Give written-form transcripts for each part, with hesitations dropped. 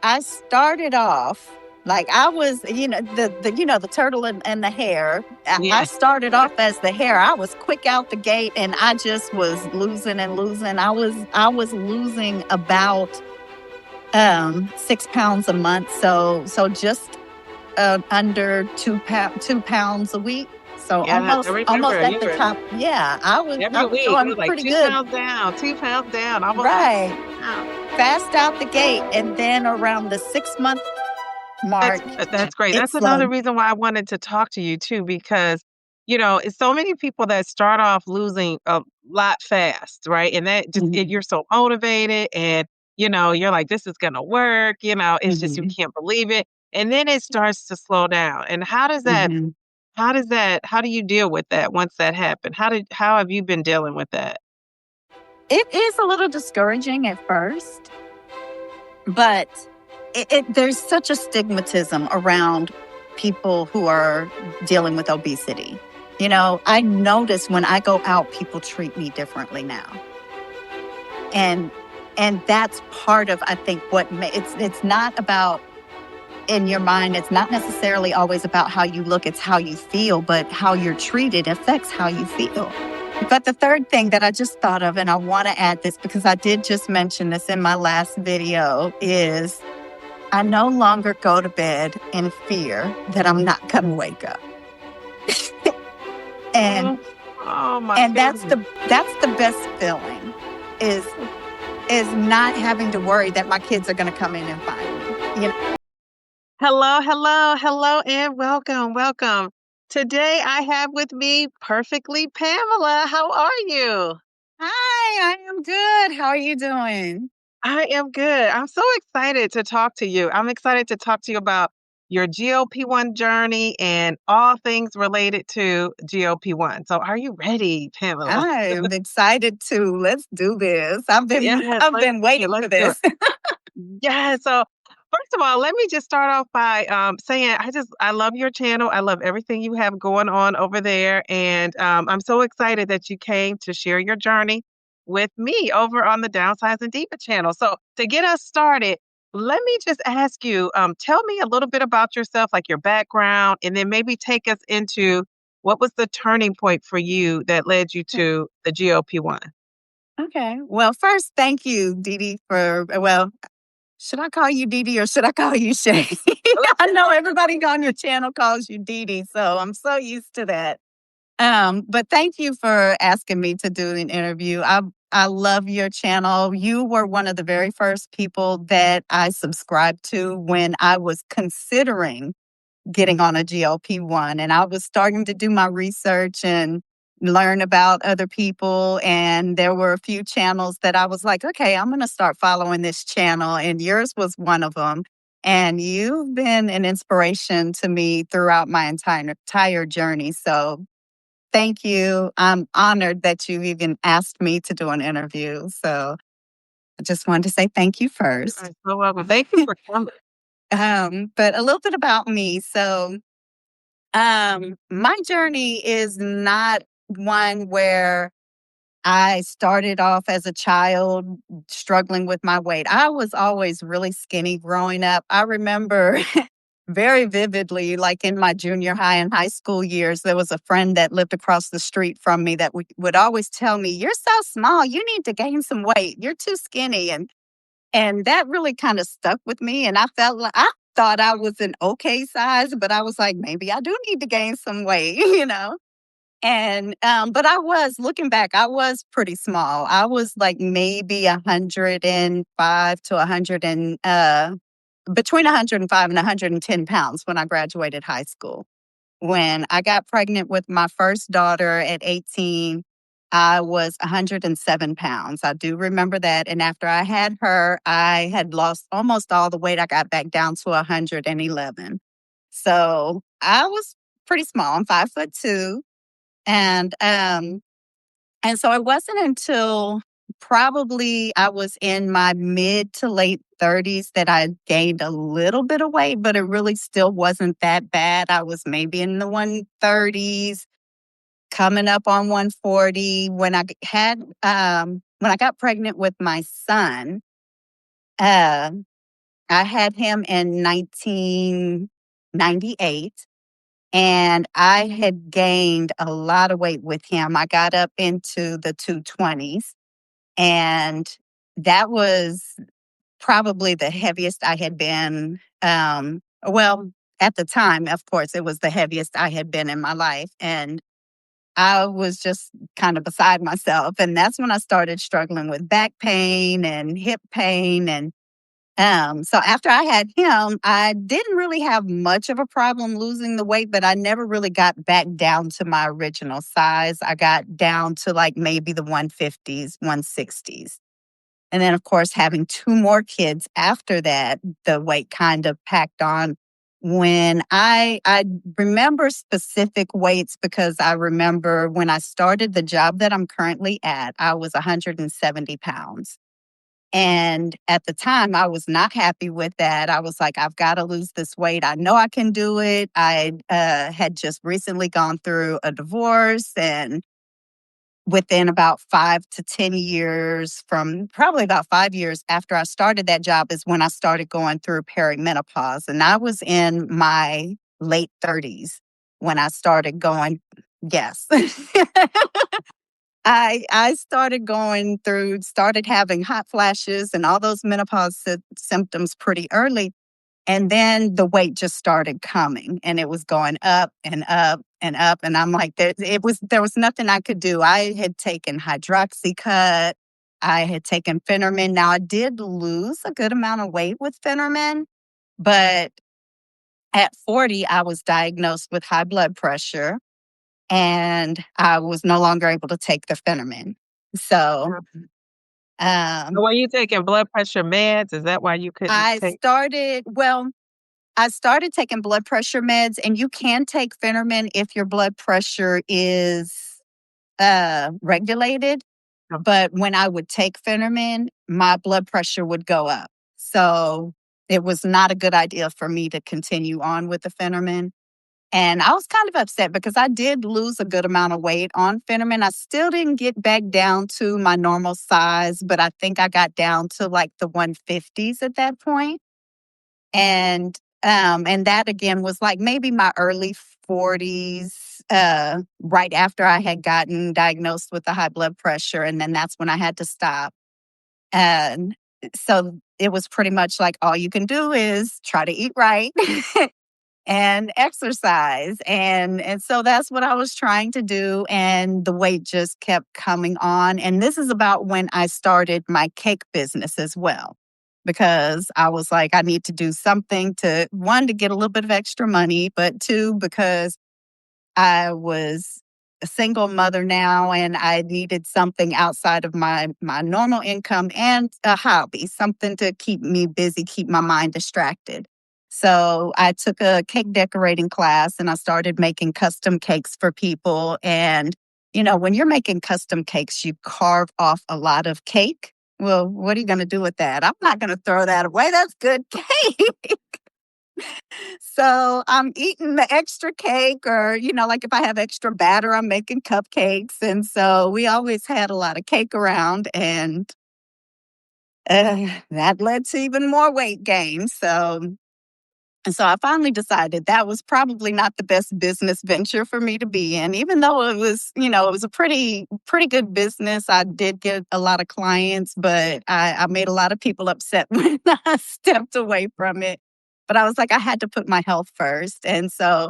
I started off like I was, the turtle and the hare. I Yeah. started off as the hare. I was quick out the gate, and I just was losing and losing. I was losing about 6 pounds a month. So just under 2 pounds a week. So Yes, I almost remember at you the were top. Yeah, I every was week. It doing was like pretty two good. pounds down, 2 pounds down, almost at Right. 2 pounds. Fast out the gate. And then around the 6 month mark, That's great. it That's another slowed. reason why I wanted to talk to you too, because it's so many people that start off losing a lot fast, right? And that just Mhm, you're so motivated, and you're like, this is gonna work. It's just you mhm, can't believe it, and then it starts to slow down. And mhm. how do you deal with that once that happened? How have you been dealing with that? It is a little discouraging at first, but there's such a stigmatism around people who are dealing with obesity. I notice when I go out, people treat me differently now. And and that's part of, I think, it's not about, in your mind, it's not necessarily always about how you look, it's how you feel, but how you're treated affects how you feel. But the third thing that I just thought of, and I want to add this because I did just mention this in my last video, is I no longer go to bed in fear that I'm not going to wake up. and Oh, oh my and goodness. that's the best feeling, is is not having to worry that my kids are going to come in and find me. Hello, hello, hello, and welcome, welcome. Today I have with me perfectly Pamela. How are you? Hi, I am good. How are you doing? I am good. I'm so excited to talk to you. I'm excited to talk to you about your GLP-1 journey and all things related to GLP-1. So are you ready, Pamela? I am excited too. Let's do this. I've been Yes, I've been waiting let's for do it. this. Yeah. So first of all, let me just start off by saying I love your channel. I love everything you have going on over there, and I'm so excited that you came to share your journey with me over on the Downsize and Diva channel. So to get us started, let me just ask you, tell me a little bit about yourself, like your background, and then maybe take us into what was the turning point for you that led you to the GLP-1. Okay. Well, first, thank you, Dee Dee, well, should I call you Dee Dee or should I call you Shay? I know everybody on your channel calls you Dee Dee, so I'm so used to that. But thank you for asking me to do an interview. I love your channel. You were one of the very first people that I subscribed to when I was considering getting on a GLP-1, and I was starting to do my research and learn about other people, and there were a few channels that I was like, okay, I'm going to start following this channel, and yours was one of them. And you've been an inspiration to me throughout my entire journey. So thank you. I'm honored that you even asked me to do an interview. So I just wanted to say thank you You first. are so welcome. Thank you for coming. But a little bit about me. So my journey is not one where I started off as a child struggling with my weight. I was always really skinny growing up. I remember very vividly, like in my junior high and high school years, there was a friend that lived across the street from me that would always tell me, "You're so small, you need to gain some weight. You're too skinny." And that really kind of stuck with me. And I felt like I thought I was an okay size, but I was like, maybe I do need to gain some weight, And but I was looking back, I was pretty small. I was like maybe 105 to 100 and between 105 and 110 pounds when I graduated high school. When I got pregnant with my first daughter at 18, I was 107 pounds. I do remember that. And after I had her, I had lost almost all the weight. I got back down to 111. So I was pretty small. I'm 5'2". And so it wasn't until probably I was in my mid to late 30s that I gained a little bit of weight, but it really still wasn't that bad. I was maybe in the 130s, coming up on 140 when when I got pregnant with my son. Uh, I had him in 1998, and I had gained a lot of weight with him. I got up into the 220s, and that was probably the heaviest I had been. Well, at the time, of course, it was the heaviest I had been in my life. And I was just kind of beside myself. And that's when I started struggling with back pain and hip pain. And so after I had him, I didn't really have much of a problem losing the weight, but I never really got back down to my original size. I got down to like maybe the 150s, 160s. And then, of course, having 2 more kids after that, the weight kind of packed on. When I remember specific weights because I remember when I started the job that I'm currently at, I was 170 pounds. And at the time, I was not happy with that. I was like, I've got to lose this weight. I know I can do it. I had just recently gone through a divorce, and within about 5 to 10 years, from probably about 5 years after I started that job, is when I started going through perimenopause. And I was in my late 30s when I started going, yes. I started having hot flashes and all those menopause symptoms pretty early. And then the weight just started coming, and it was going up and up and up. And I'm like, there was nothing I could do. I had taken hydroxycut. I had taken Phenermin. Now I did lose a good amount of weight with Phenermin, but at 40, I was diagnosed with high blood pressure, and I was no longer able to take the Phenermin. So, Mhm. um, So were you taking blood pressure meds? Is that why you couldn't I take? started, well, I started taking blood pressure meds, and you can take Phenermin if your blood pressure is regulated. No. But when I would take Phenermin, my blood pressure would go up. So it was not a good idea for me to continue on with the Phenermin. And I was kind of upset because I did lose a good amount of weight on Phenermin. I still didn't get back down to my normal size, but I think I got down to like the 150s at that point. And that again was like maybe my early 40s, right after I had gotten diagnosed with the high blood pressure. And then that's when I had to stop. And so it was pretty much like all you can do is try to eat right and exercise. And so that's what I was trying to do. And the weight just kept coming on. And this is about when I started my cake business as well. Because I was like, I need to do something to, one, to get a little bit of extra money, but two, because I was a single mother now, and I needed something outside of my normal income and a hobby, something to keep me busy, keep my mind distracted. So I took a cake decorating class, and I started making custom cakes for people. And, when you're making custom cakes, you carve off a lot of cake. Well, what are you going to do with that? I'm not going to throw that away. That's good cake. So I'm eating the extra cake, or, like if I have extra batter, I'm making cupcakes. And so we always had a lot of cake around, and that led to even more weight gain. So I finally decided that was probably not the best business venture for me to be in, even though it was a pretty good business. I did get a lot of clients, but I made a lot of people upset when I stepped away from it. But I was like, I had to put my health first. And so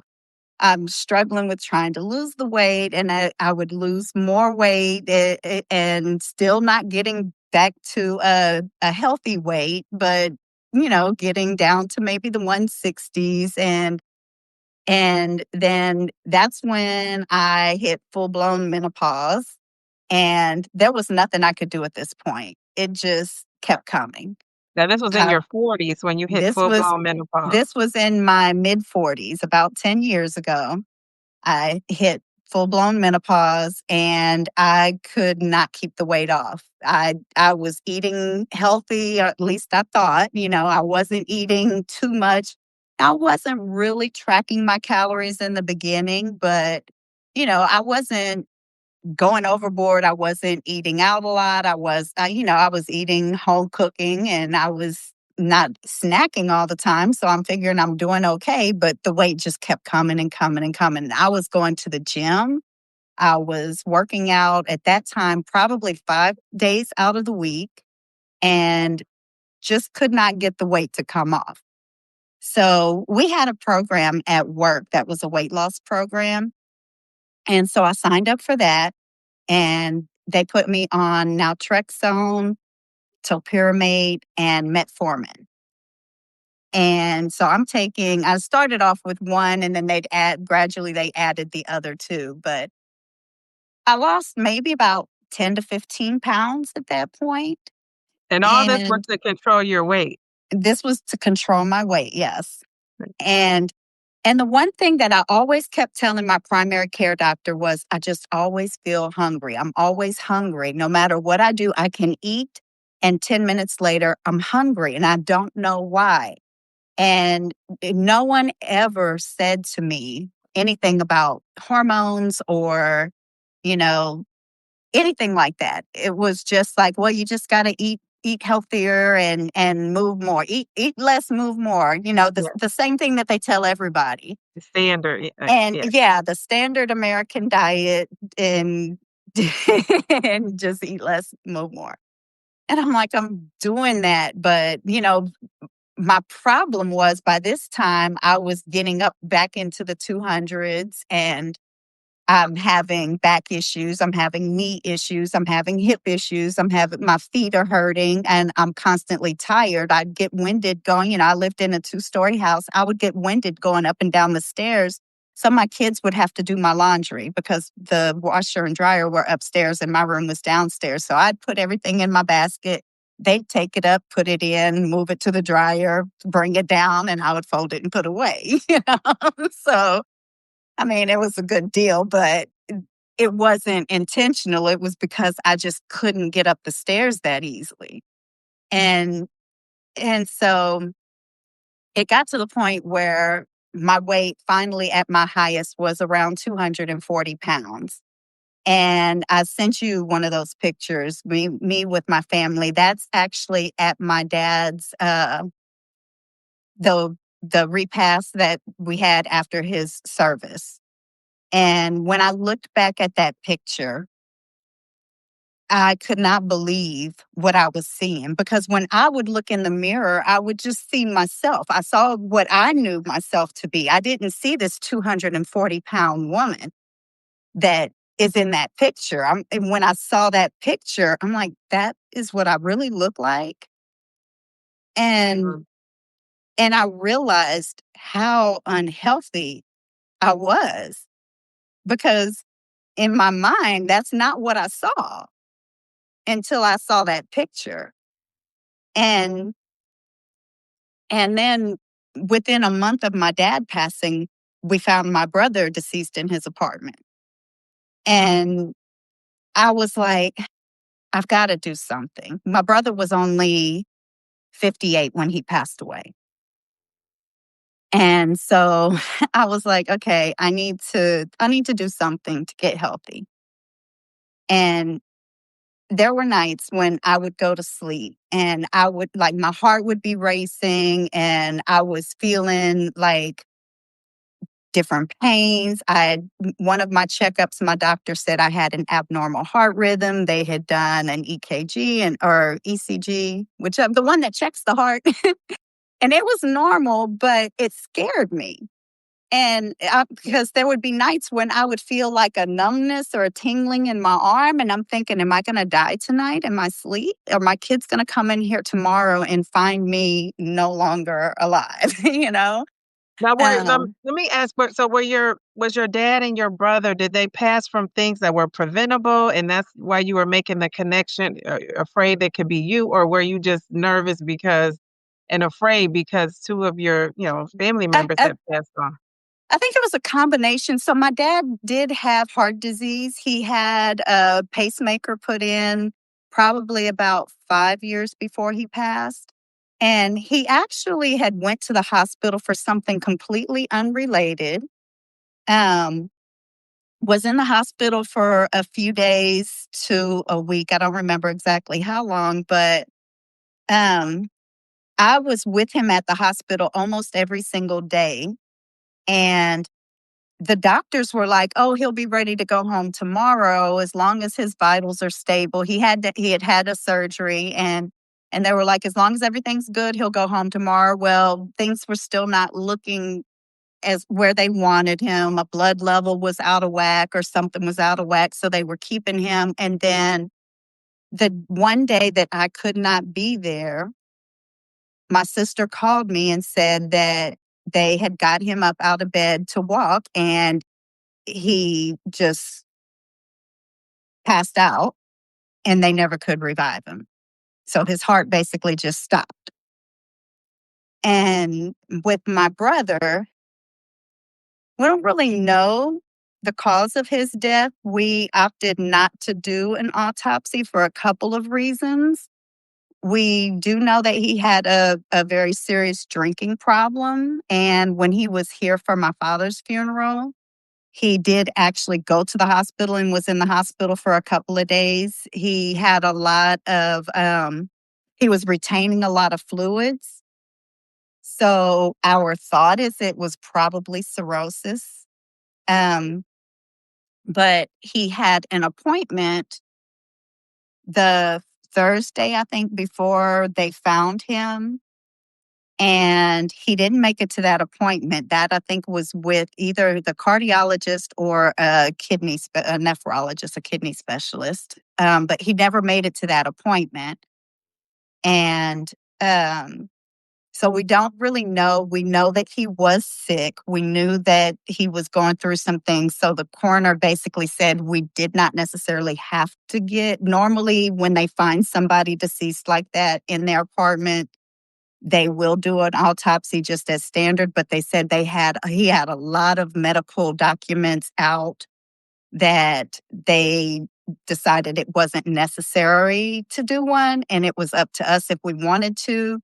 I'm struggling with trying to lose the weight, and I would lose more weight, and still not getting back to a healthy weight, but getting down to maybe the 160s. And then that's when I hit full blown menopause, and there was nothing I could do at this point. It just kept coming. Now this was in Uh, your 40s when you hit this was full-blown menopause. this was in my mid 40s, about 10 years ago. I hit full blown menopause, and I could not keep the weight off. I was eating healthy, or at least I thought. I wasn't eating too much. I wasn't really tracking my calories in the beginning, but I wasn't going overboard. I wasn't eating out a lot. I was eating home cooking, and I was not snacking all the time. So I'm figuring I'm doing okay, but the weight just kept coming and coming and coming. I was going to the gym. I was working out at that time, probably 5 days out of the week, and just could not get the weight to come off. So we had a program at work that was a weight loss program. And so I signed up for that, and they put me on naltrexone, topiramate, and metformin. And so I started off with one, and then gradually they added the other two. But I lost maybe about 10 to 15 pounds at that point. And all this was And to control your weight. this was to control my weight, yes. And the one thing that I always kept telling my primary care doctor was, I just always feel hungry. I'm always hungry. No matter what I do, I can eat, and 10 minutes later, I'm hungry, and I don't know why. And no one ever said to me anything about hormones or, you know, anything like that. It was just like, well, you just got to eat healthier and move more. Eat less, move more. Yeah, The same thing that they tell everybody. the standard. And Yeah. yeah, the standard American diet, and and just eat less, move more. And I'm like, I'm doing that, but my problem was, by this time I was getting up back into the 200s, and I'm having back issues, I'm having knee issues, I'm having hip issues, my feet are hurting, and I'm constantly tired. I'd get winded going, I lived in a 2-story house. I would get winded going up and down the stairs. So my kids would have to do my laundry because the washer and dryer were upstairs and my room was downstairs. So I'd put everything in my basket. They'd take it up, put it in, move it to the dryer, bring it down, and I would fold it and put away. So I mean, it was a good deal, but it wasn't intentional. It was because I just couldn't get up the stairs that easily. And so it got to the point where my weight finally at my highest was around 240 pounds. And I sent you one of those pictures, me with my family. That's actually at my dad's the repast that we had after his service. And when I looked back at that picture, I could not believe what I was seeing, because when I would look in the mirror, I would just see myself. I saw what I knew myself to be. I didn't see this 240-pound woman that is in that picture. And when I saw that picture, I'm like, that is what I really look like. And Mm. I realized how unhealthy I was, because in my mind, that's not what I saw until I saw that picture. And then within a month of my dad passing, we found my brother deceased in his apartment. And I was like, I've got to do something. My brother was only 58 when he passed away. And so I was like, okay, I need to do something to get healthy. And there were nights when I would go to sleep and I would, like, my heart would be racing, and I was feeling like different pains. One of my checkups, my doctor said I had an abnormal heart rhythm. They had done an EKG or ECG, which the one that checks the heart. And it was normal, but it scared me. And because there would be nights when I would feel like a numbness or a tingling in my arm. And I'm thinking, am I going to die tonight in my sleep? Are my kids going to come in here tomorrow and find me no longer alive? Now, Um, let me ask, so was your dad and your brother, did they pass from things that were preventable, and that's why you were making the connection, afraid that could be you, or were you just nervous and afraid because two of your, family I, members I, had passed on? I think it was a combination. So my dad did have heart disease. He had a pacemaker put in probably about 5 years before he passed. And he actually had went to the hospital for something completely unrelated. Um, was in the hospital for a few days to a week. I don't remember exactly how long, but um, I was with him at the hospital almost every single day. And the doctors were like, "Oh, he'll be ready to go home tomorrow as long as his vitals are stable." He had had a surgery, and they were like, "As long as everything's good, he'll go home tomorrow." Well, things were still not looking as where they wanted him. A blood level was out of whack or something was out of whack, so they were keeping him. And then the one day that I could not be there, my sister called me and said that they had got him up out of bed to walk, and he just passed out, and they never could revive him. So his heart basically just stopped. And with my brother, we don't really know the cause of his death. We opted not to do an autopsy for a couple of reasons. We do know that he had a very serious drinking problem. And when he was here for my father's funeral, he did actually go to the hospital and was in the hospital for a couple of days. He had a lot of, he was retaining a lot of fluids. So our thought is it was probably cirrhosis. Um, but he had an appointment the Thursday, I think, before they found him. And he didn't make it to that appointment. That I think was with either the cardiologist or a nephrologist, a kidney specialist. But he never made it to that appointment. And um, so we don't really know. We know that he was sick. We knew that he was going through some things. So the coroner basically said we did not necessarily have to get. Normally, when they find somebody deceased like that in their apartment, they will do an autopsy just as standard, but they said he had a lot of medical documents out that they decided it wasn't necessary to do one, and it was up to us if we wanted to.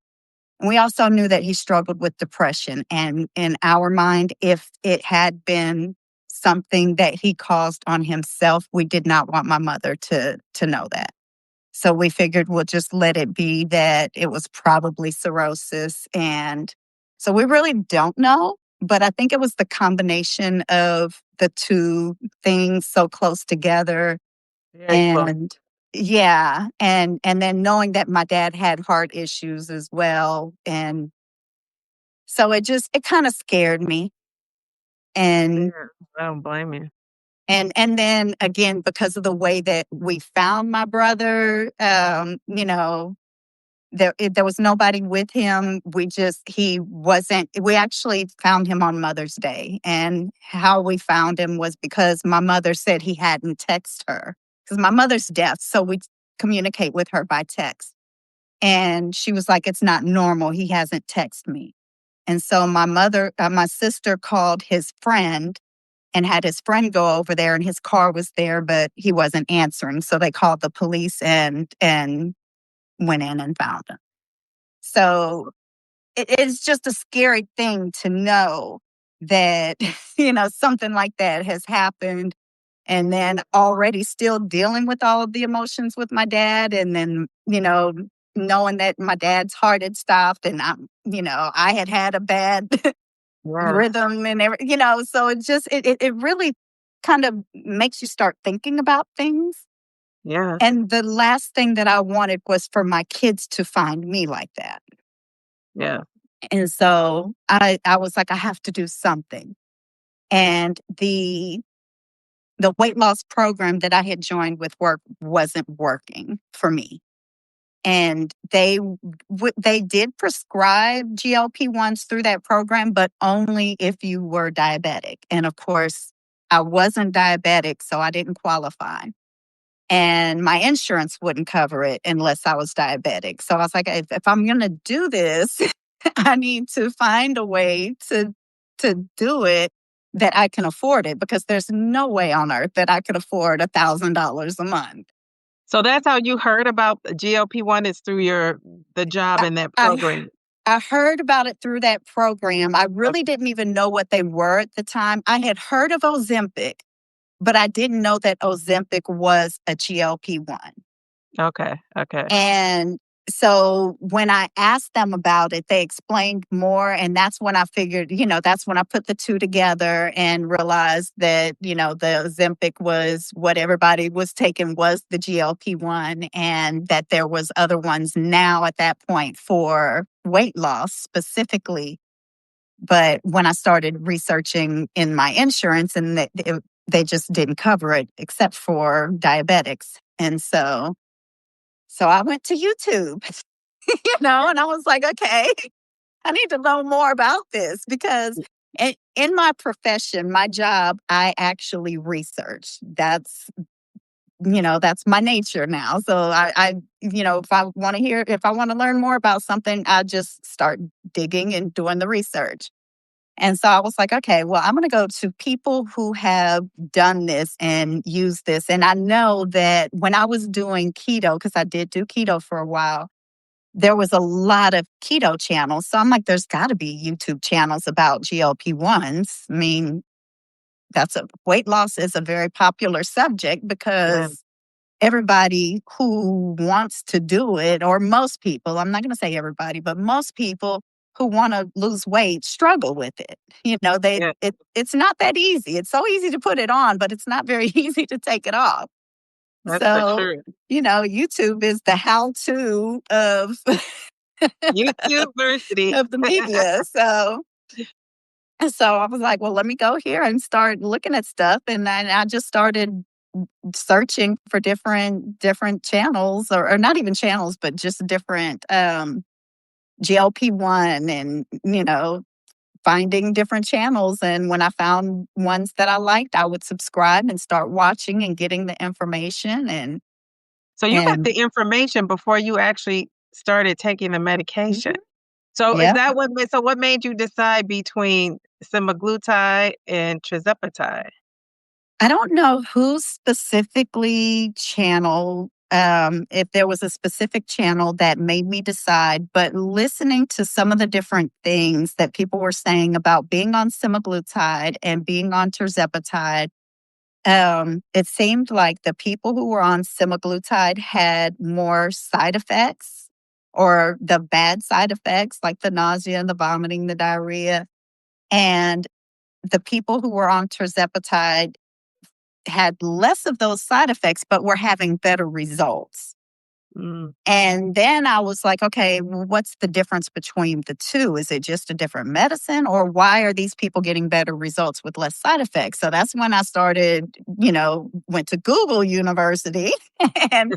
And we also knew that he struggled with depression, and in our mind, if it had been something that he caused on himself, we did not want my mother to know that. So we figured we'll just let it be that it was probably cirrhosis. And so we really don't know, but I think it was the combination of the two things so close together. Very close. And yeah, and then knowing that my dad had heart issues as well. And so it kind of scared me. And Yeah, I don't blame you. and then again, because of the way that we found my brother, there was nobody with him. He wasn't, we actually found him on Mother's Day. And how we found him was because my mother said he hadn't texted her. Because my mother's deaf, so we communicate with her by text. And she was like, "It's not normal. He hasn't texted me." And so my sister called his friend and had his friend go over there, and his car was there, but he wasn't answering. So they called the police and went in and found him. So it's just a scary thing to know that, something like that has happened. And then already still dealing with all of the emotions with my dad. And then, knowing that my dad's heart had stopped and I had a bad Yes, rhythm and so it really kind of makes you start thinking about things. yes, And the last thing that I wanted was for my kids to find me like that. yeah. And so I was like, I have to do something. And the weight loss program that I had joined with work wasn't working for me. And they did prescribe GLP-1s through that program, but only if you were diabetic. And of course, I wasn't diabetic, so I didn't qualify. And my insurance wouldn't cover it unless I was diabetic. So I was like, if I'm going to do this, I need to find a way to do it that I can afford it, because there's no way on earth that I could afford $1,000 a month. So that's how you heard about the GLP-1 is through the job I, in that I program. I heard about it through that program. I really didn't even know what they were at the time. I had heard of Ozempic, but I didn't know that Ozempic was a GLP-1. Okay, okay. And so when I asked them about it, they explained more. And that's when I figured, that's when I put the two together and realized that, the Ozempic was what everybody was taking was the GLP-1, and that there was other ones now at that point for weight loss specifically. But when I started researching in my insurance, and they just didn't cover it except for diabetics. And so I went to YouTube, and I was like, okay, I need to know more about this because in my profession, my job, I actually research. That's my nature now. So if I want to learn more about something, I just start digging and doing the research. And so I was like, okay, well, I'm going to go to people who have done this and used this. And I know that when I was doing keto, because I did do keto for a while, there was a lot of keto channels. So I'm like, there's got to be YouTube channels about GLP-1s. I mean, weight loss is a very popular subject Yeah, because everybody who wants to do it, or most people, I'm not going to say everybody, but most people who want to lose weight struggle with it. yeah, It's not that easy. It's so easy to put it on, but it's not very easy to take it off. that's the So, truth. YouTube is the how-to of YouTube University. of the media. So I was like, well, let me go here and start looking at stuff. And then I just started searching for different channels, or not even channels, but just different GLP-1, and finding different channels. And when I found ones that I liked, I would subscribe and start watching and getting the information. and So you got and the information before you actually started taking the medication. Mhm. So is Yeah. that what made you decide between semaglutide and Tirzepatide? I don't know who specifically if there was a specific channel that made me decide, but listening to some of the different things that people were saying about being on semaglutide and being on tirzepatide, it seemed like the people who were on semaglutide had more side effects, or the bad side effects, like the nausea, the vomiting, the diarrhea. And the people who were on tirzepatide had less of those side effects, but were having better results. Mm, And then I was like, okay, well, what's the difference between the two? Is it just a different medicine, or why are these people getting better results with less side effects? So that's when I started, went to Google University and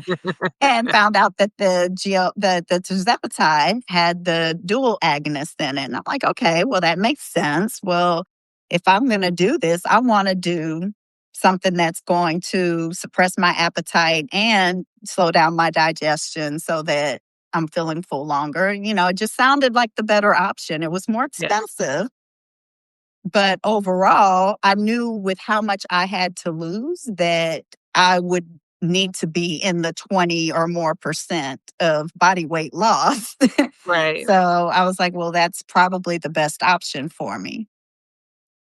and found out that the tirzepatide had the dual agonist in it. And I'm like, okay, well, that makes sense. Well, if I'm going to do this, I want to do something that's going to suppress my appetite and slow down my digestion so that I'm feeling full longer. It just sounded like the better option. It was more yeah, expensive, but overall, I knew with how much I had to lose that I would need to be in the 20 or more percent of body weight loss. right. So I was like, well, that's probably the best option for me.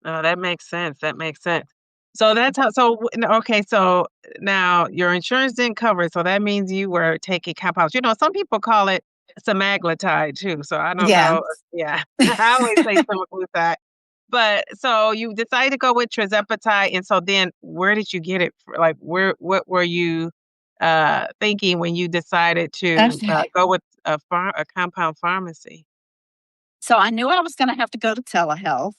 Oh, that makes sense, that makes sense. So that's how so w n okay, so now your insurance didn't cover it, so that means you were taking compounds. Some people call it semaglutide too, so I don't Yeah. know. Yeah, I always say semaglutide. But so you decided to go with tirzepatide, and so then where did you get it like, what were you, thinking when you decided to, Okay. go with a compound pharmacy? So I knew I was going to have to go to telehealth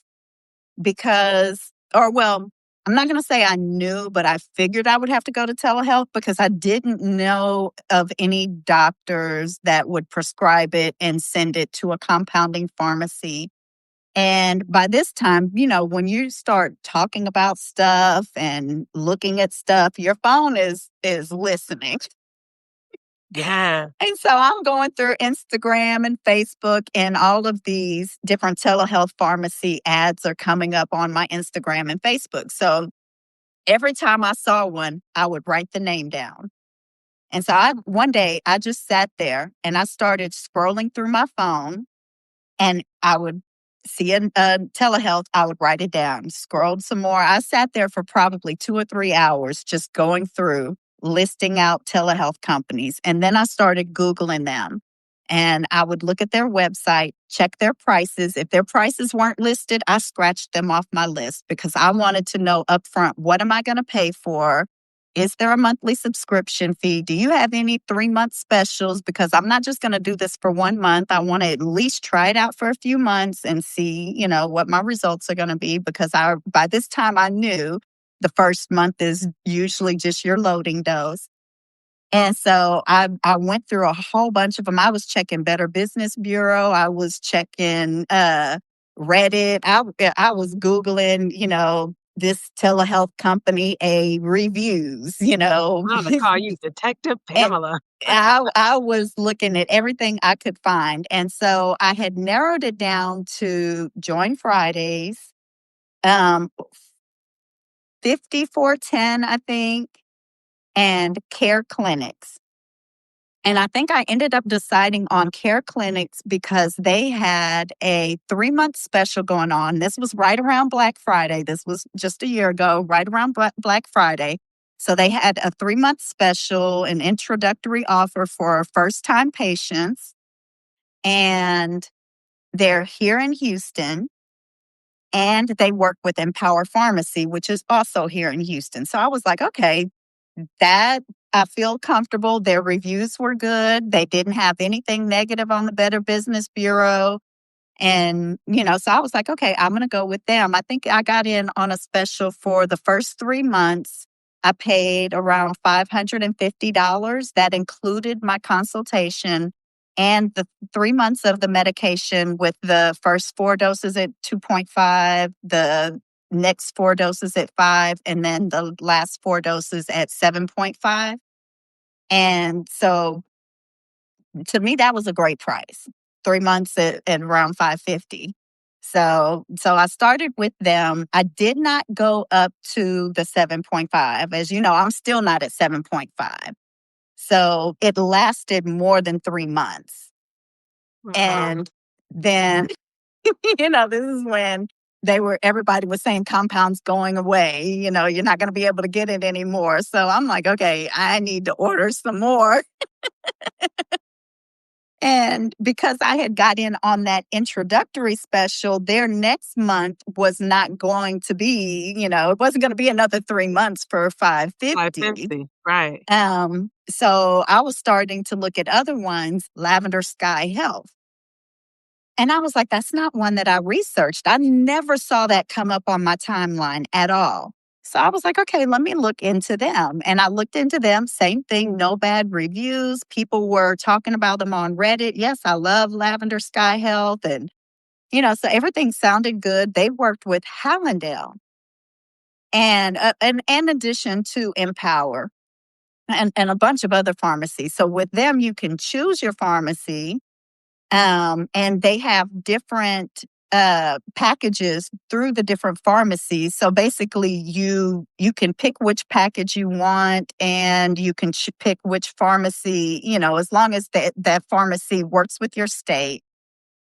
because, or well, I'm not going to say I knew, but I figured I would have to go to telehealth because I didn't know of any doctors that would prescribe it and send it to a compounding pharmacy. And by this time, when you start talking about stuff and looking at stuff, your phone is listening. Yeah, And so I'm going through Instagram and Facebook, and all of these different telehealth pharmacy ads are coming up on my Instagram and Facebook. So every time I saw one, I would write the name down. And so one day I just sat there and I started scrolling through my phone, and I would see a telehealth, I would write it down, scrolled some more. I sat there for probably 2 or 3 hours just going through listing out telehealth companies. And then I started Googling them. And I would look at their website, check their prices. If their prices weren't listed, I scratched them off my list because I wanted to know upfront, what am I going to pay for? Is there a monthly subscription fee? Do you have any 3-month specials? Because I'm not just going to do this for 1 month. I want to at least try it out for a few months and see, what my results are going to be. Because by this time I knew the first month is usually just your loading dose. And so I went through a whole bunch of them. I was checking Better Business Bureau. I was checking Reddit. I was Googling, this telehealth company, reviews, I'm gonna call you Detective and Pamela. I was looking at everything I could find. And so I had narrowed it down to Join Fridays, um, 5410, I think, and care clinics. And I think I ended up deciding on care clinics because they had a 3-month special going on. This was right around Black Friday. This was just a year ago, right around Black Friday. So they had a 3-month special, an introductory offer for first time patients. And they're here in Houston. And they work with Empower Pharmacy, which is also here in Houston. So I was like, okay, that I feel comfortable. Their reviews were good. They didn't have anything negative on the Better Business Bureau. And, so I was like, okay, I'm going to go with them. I think I got in on a special for the first 3 months. I paid around $550. That included my consultation and the 3 months of the medication, with the first 4 doses at 2.5, the next 4 doses at 5, and then the last 4 doses at 7.5. And so to me, that was a great price. 3 months at around 550. So I started with them. I did not go up to the 7.5. As you know, I'm still not at 7.5. So it lasted more than 3 months. Wow. And then, this is when everybody was saying compounds going away. You're not going to be able to get it anymore. So I'm like, okay, I need to order some more. And because I had got in on that introductory special, their next month was not going to be, it wasn't going to be another 3 months for 550. 550, right. So I was starting to look at other ones, Lavender Sky Health. And I was like, that's not one that I researched. I never saw that come up on my timeline at all. So I was like, okay, let me look into them. And I looked into them, same thing, no bad reviews. People were talking about them on Reddit. Yes, I love Lavender Sky Health. And, so everything sounded good. They worked with Hallandale and in addition to Empower and a bunch of other pharmacies. So with them, you can choose your pharmacy. And they have different packages through the different pharmacies. So basically, you can pick which package you want, and you can pick which pharmacy. As long as that pharmacy works with your state,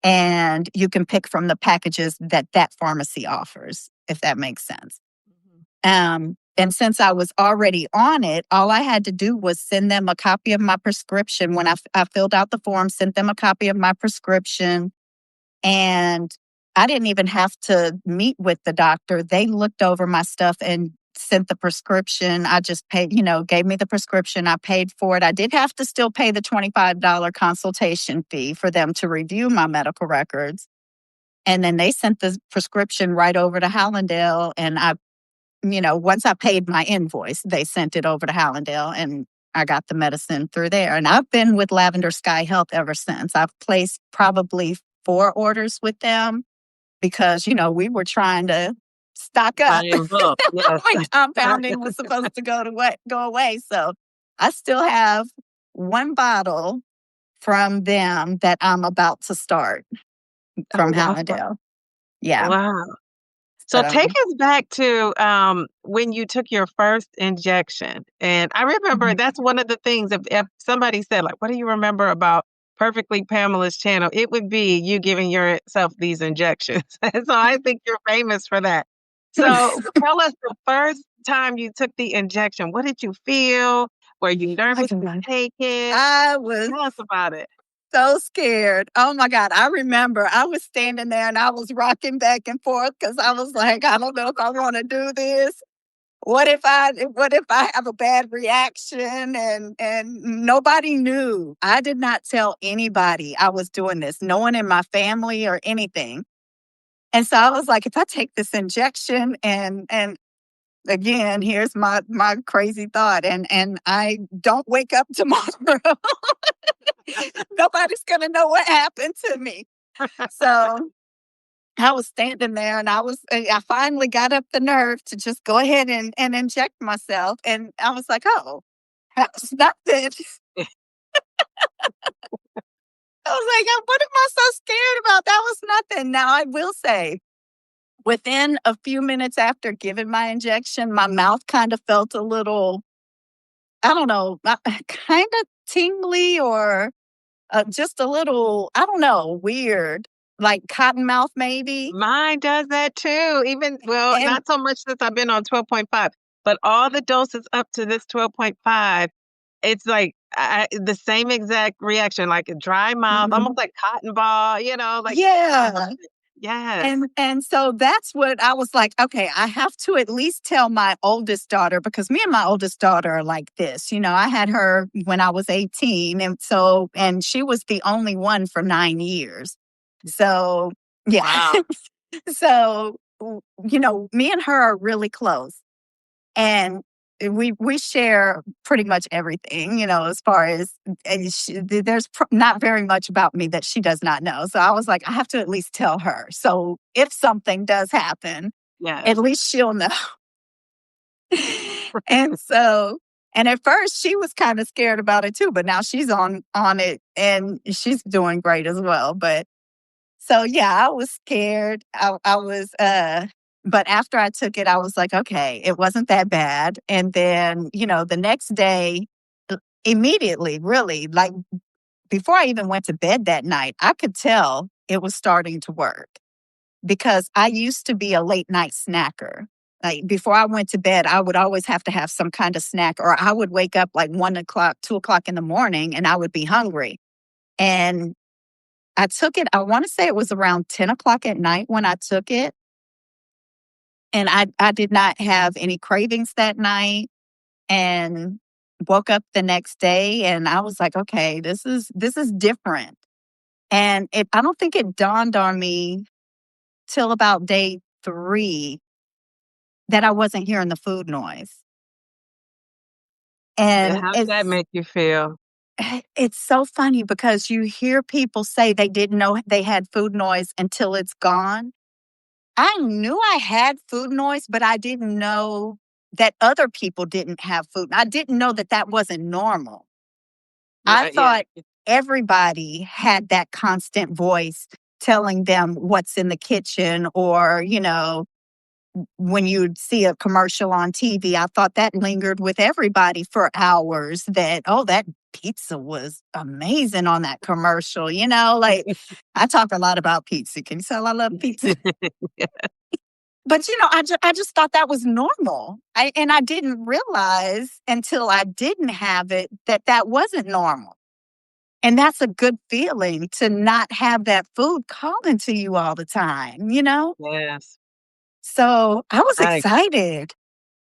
and you can pick from the packages that pharmacy offers, if that makes sense. Mhm. And since I was already on it, all I had to do was send them a copy of my prescription. When I filled out the form, sent them a copy of my prescription, and I didn't even have to meet with the doctor. They looked over my stuff and sent the prescription. I just paid, gave me the prescription. I paid for it. I did have to still pay the $25 consultation fee for them to review my medical records. And then they sent the prescription right over to Hallandale, and once I paid my invoice, they sent it over to Hallandale, and I got the medicine through there. And I've been with Lavender Sky Health ever since. I've placed probably 4 orders with them because, we were trying to stock up. Buying bulk, yes. My compounding was supposed to go away. So I still have 1 bottle from them that I'm about to start Oh, from wow. Hallandale. Yeah. Wow. So So take us back to when you took your first injection. And I remember mhm. that's one of the things, if somebody said, like, what do you remember about Perfectly Pamela's channel? It would be you giving yourself these injections. And so I think you're famous for that. So tell us the first time you took the injection. What did you feel? Were you I nervous can to run. take it? I was Tell us about it. so scared. Oh my God. I remember I was standing there and I was rocking back and forth because I was like, I don't know if I want to do this. What if I have a bad reaction and nobody knew. I did not tell anybody I was doing this, no one in my family or anything. And so I was like, if I take this injection and again, here's my crazy thought and I don't wake up tomorrow, nobody's gonna know what happened to me. So I was standing there and I finally got up the nerve to just go ahead and inject myself. And I was like, oh, that's nothing. I was like, "Oh, what am I so scared about? That was nothing." Now, I will say, within a few minutes after giving my injection, my mouth kind of felt a little, I don't know, kind of tingly or just a little, I don't know, weird, like cotton mouth maybe. Mine does that too. Even well, And not so much since I've been on 12.5, but all the doses up to this 12.5, it's like the same exact reaction, like a dry mouth, mhm, almost like cotton ball, like I yeah. love it. Yes. And so that's what I was like, okay, I have to at least tell my oldest daughter because me and my oldest daughter are like this. I had her when I was 18 and she was the only one for 9 years. So, yeah. Wow. So, me and her are really close. And we share pretty much everything, as far as and there's not very much about me that she does not know. So I was like, I have to at least tell her. So if something does happen, at Yes. least she'll know. and so and at first she was kind of scared about it too, but now she's on it and she's doing great as well. But so, yeah, I was scared. I was, but after I took it, I was like, okay, it wasn't that bad. And then, the next day, immediately, really, like before I even went to bed that night, I could tell it was starting to work because I used to be a late night snacker. Like before I went to bed, I would always have to have some kind of snack, or I would wake up like 1 o'clock, 2 o'clock in the morning, and I would be hungry. And I took it, I wanna say it was around 10 o'clock at night when I took it, and I did not have any cravings that night and woke up the next day, and I was like, "Okay, this is different." And I don't think it dawned on me till about day 3 that I wasn't hearing the food noise. And How did that make you feel? it's so funny because you hear people say they didn't know they had food noise until it's gone. I knew I had food noise, but I didn't know that other people didn't have food. I didn't know that that wasn't normal. I Right, yeah. thought everybody had that constant voice telling them what's in the kitchen or, when you'd see a commercial on TV, I thought that lingered with everybody for hours that, oh, that pizza was amazing on that commercial, like I talk a lot about pizza. Can you tell I love pizza? But, I just thought that was normal. And I didn't realize until I didn't have it that that wasn't normal. And that's a good feeling to not have that food calling to you all the time? Yes. So, I was Right. excited.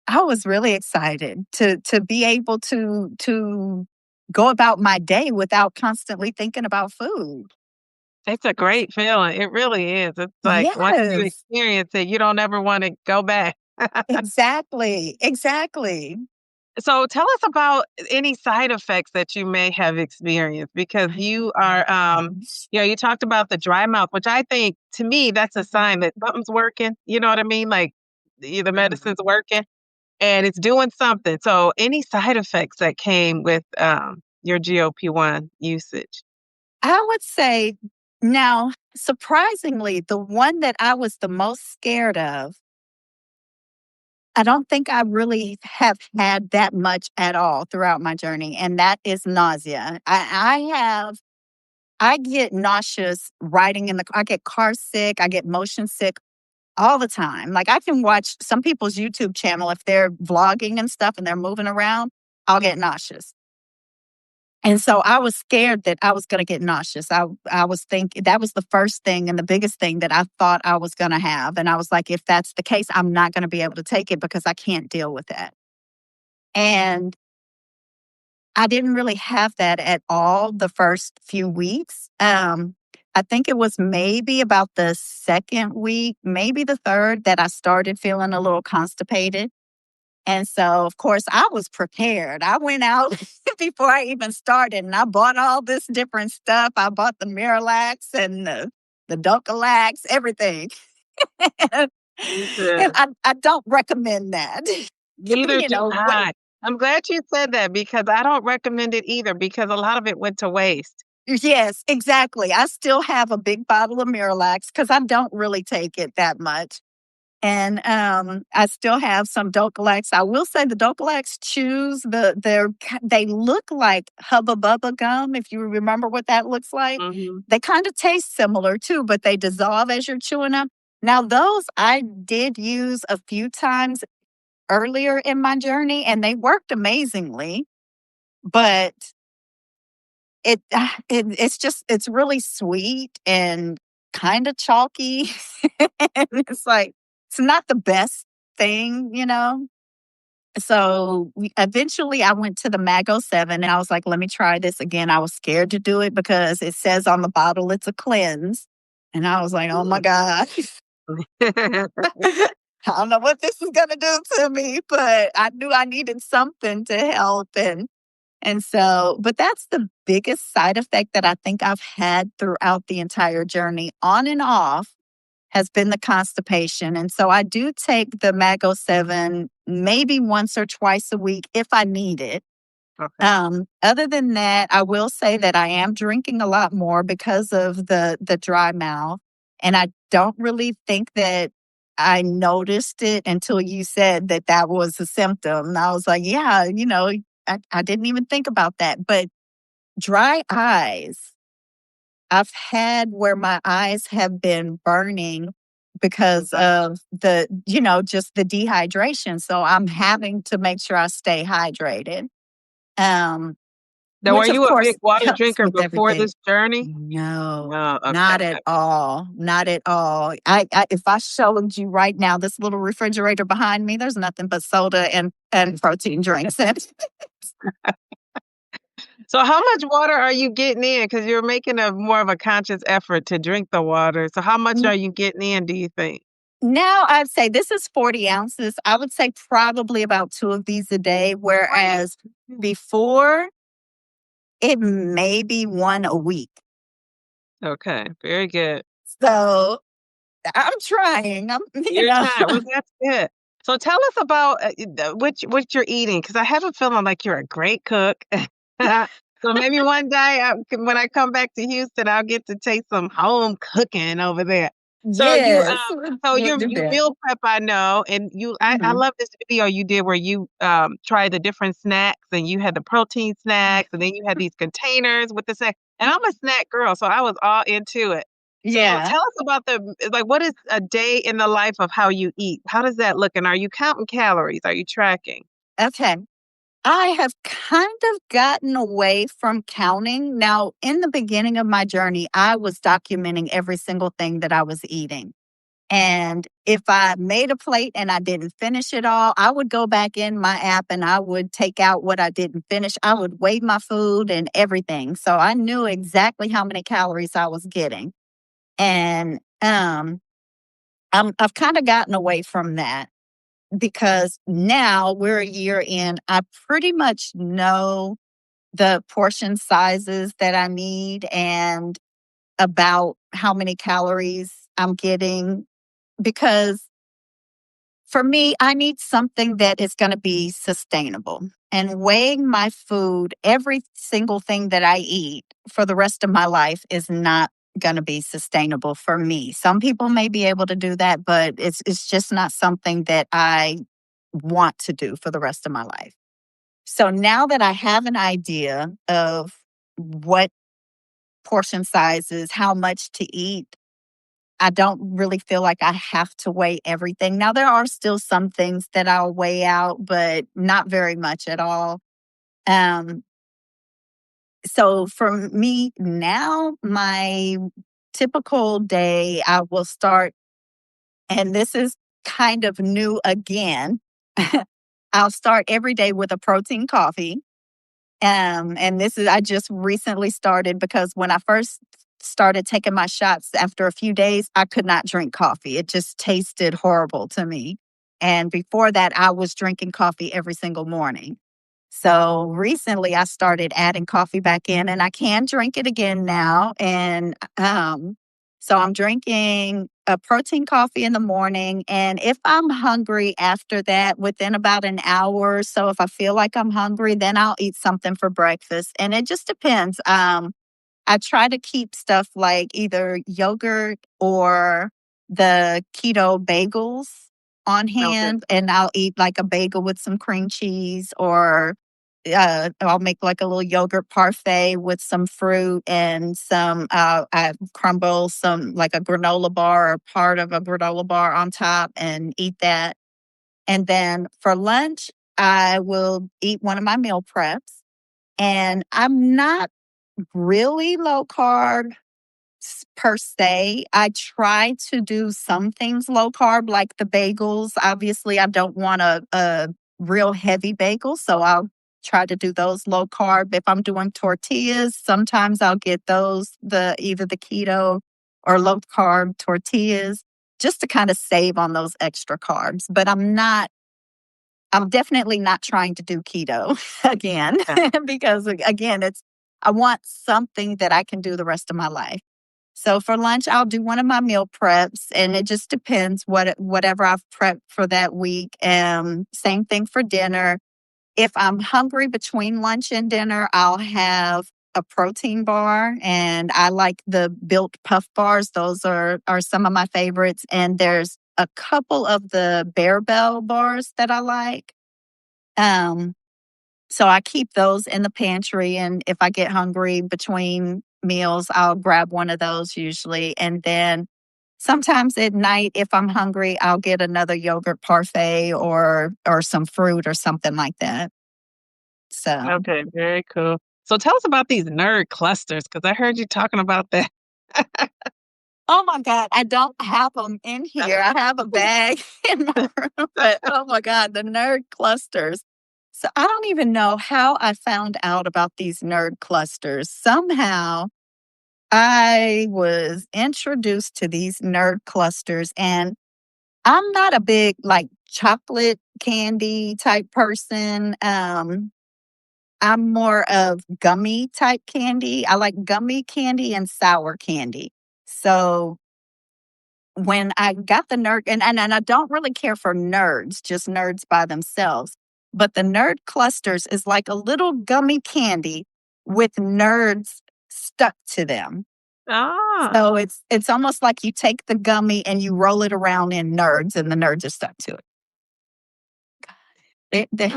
I was really excited to be able to go about my day without constantly thinking about food. It's a great feeling, it really is. It's like once you Yes, experience it, you don't ever wanna go back. exactly, exactly. So tell us about any side effects that you may have experienced because you are, you talked about the dry mouth, which I think to me, that's a sign that something's working. You know what I mean? Like the medicine's working and it's doing something. So any side effects that came with your GLP-1 usage? I would say now, surprisingly, the one that I was the most scared of, I don't think I really have had that much at all throughout my journey, and that is nausea. I get nauseous riding in the I get car sick, I get motion sick all the time. Like I can watch some people's YouTube channel if they're vlogging and stuff and they're moving around, I'll get nauseous. And so I was scared that I was going to get nauseous. I was thinking that was the first thing and the biggest thing that I thought I was going to have. And I was like, if that's the case, I'm not going to be able to take it because I can't deal with that. And I didn't really have that at all the first few weeks. I think it was maybe about the second week, maybe the third, that I started feeling a little constipated. And so, of course, I was prepared. I went out before I even started and I bought all this different stuff. I bought the Miralax and the Docalax, everything. and Listen, I don't recommend that. neither you do know, wait, I. I'm glad you said that because I don't recommend it either because a lot of it went to waste. yes, exactly. I still have a big bottle of Miralax because I don't really take it that much. And I still have some Docalax. I will say the Docalax chews, they look like Hubba Bubba gum, if you remember what that looks like. Mhm. They kind of taste similar too, but they dissolve as you're chewing them. Now, those I did use a few times earlier in my journey, and they worked amazingly. But it's really sweet and kinda chalky. And it's like, it's not the best thing, you know? So, we eventually, I went to the Mago 7, and I was like, "Let me try this again." I was scared to do it because it says on the bottle it's a cleanse, and I was like, "Oh my Mm. god. I don't know what this is gonna do to me," but I knew I needed something to help, and so, but that's the biggest side effect that I think I've had throughout the entire journey, on and off, has been the constipation. And so I do take the Mago 7 maybe once or twice a week if I need it. Okay. Other than that, I will say that I am drinking a lot more because of the dry mouth. And I don't really think that I noticed it until you said that that was a symptom. And I was like, yeah, I didn't even think about that. But dry eyes, I've had where my eyes have been burning because of just the dehydration. So I'm having to make sure I stay hydrated. Um, Now, were which of you a big course water helps drinker with before everything. this journey? No, No, not okay. at all. Not at all. If I showed you right now this little refrigerator behind me, there's nothing but soda and protein drinks. So how much water are you getting in? Because you're making a more of a conscious effort to drink the water. So how much are you getting in, do you think? Now I'd say this is 40 ounces. I would say probably about two of these a day, whereas before it may be one a week. Okay, very good. So I'm trying. You're trying. Well, that's good. So tell us about what you're eating, because I have a feeling like you're a great cook. So maybe one day when I come back to Houston, I'll get to taste some home cooking over there. So yes, so we'll do you that. meal prep, I know, and I Mhm. love this video you did where you tried the different snacks, and you had the protein snacks, and then you had these containers with the snack. And I'm a snack girl, so I was all into it. So Yeah. tell us about what is a day in the life of how you eat? How does that look? And are you counting calories? Are you tracking? Okay. I have kind of gotten away from counting. Now, in the beginning of my journey, I was documenting every single thing that I was eating. And if I made a plate and I didn't finish it all, I would go back in my app and I would take out what I didn't finish. I would weigh my food and everything. So I knew exactly how many calories I was getting. And I've kind of gotten away from that because now we're a year in. I pretty much know the portion sizes that I need and about how many calories I'm getting because for me, I need something that is going to be sustainable. And weighing my food, every single thing that I eat for the rest of my life is not going to be sustainable for me. Some people may be able to do that, but it's just not something that I want to do for the rest of my life. So now that I have an idea of what portion sizes, how much to eat, I don't really feel like I have to weigh everything. Now, there are still some things that I'll weigh out, but not very much at all. Um, So for me now, my typical day, I will start, and this is kind of new again. I'll start every day with a protein coffee. And this is, I just recently started because when I first started taking my shots after a few days, I could not drink coffee. It just tasted horrible to me. And before that, I was drinking coffee every single morning. So recently I started adding coffee back in and I can drink it again now. And so I'm drinking a protein coffee in the morning. And if I'm hungry after that, within about an hour or so, if I feel like I'm hungry, then I'll eat something for breakfast. And it just depends. I try to keep stuff like either yogurt or the keto bagels on Okay. hand, and I'll eat like a bagel with some cream cheese, or I'll make like a little yogurt parfait with some fruit and some, I crumble some like a granola bar or part of a granola bar on top and eat that. And then for lunch, I will eat one of my meal preps. And I'm not really low carb per se. I try to do some things low carb, like the bagels. Obviously, I don't want a real heavy bagel, so I'll try to do those low carb. If I'm doing tortillas, sometimes I'll get those, the either the keto or low carb tortillas, just to kind of save on those extra carbs. But I'm definitely not trying to do keto again Yeah. because again, I want something that I can do the rest of my life. So for lunch, I'll do one of my meal preps, and it just depends whatever I've prepped for that week. Same thing for dinner. If I'm hungry between lunch and dinner, I'll have a protein bar, and I like the Built Puff bars. Those are some of my favorites. And there's a couple of the Bear Bell bars that I like. Um, so I keep those in the pantry, and if I get hungry between meals, I'll grab one of those usually. And then sometimes at night, if I'm hungry, I'll get another yogurt parfait or some fruit or something like that. So, Okay, very cool. So tell us about these nerd clusters, because I heard you talking about that. oh my God, I don't have them in here. I have a bag in my room, but oh my God, the nerd clusters. So I don't even know how I found out about these nerd clusters. Somehow I was introduced to these nerd clusters, and I'm not a big like chocolate candy type person. I'm more of gummy type candy. I like gummy candy and sour candy. So when I got the nerd, and I don't really care for nerds, just nerds by themselves. But the nerd clusters is like a little gummy candy with nerds stuck to them. Ah, So it's almost like you take the gummy and you roll it around in nerds, and the nerds are stuck to it. They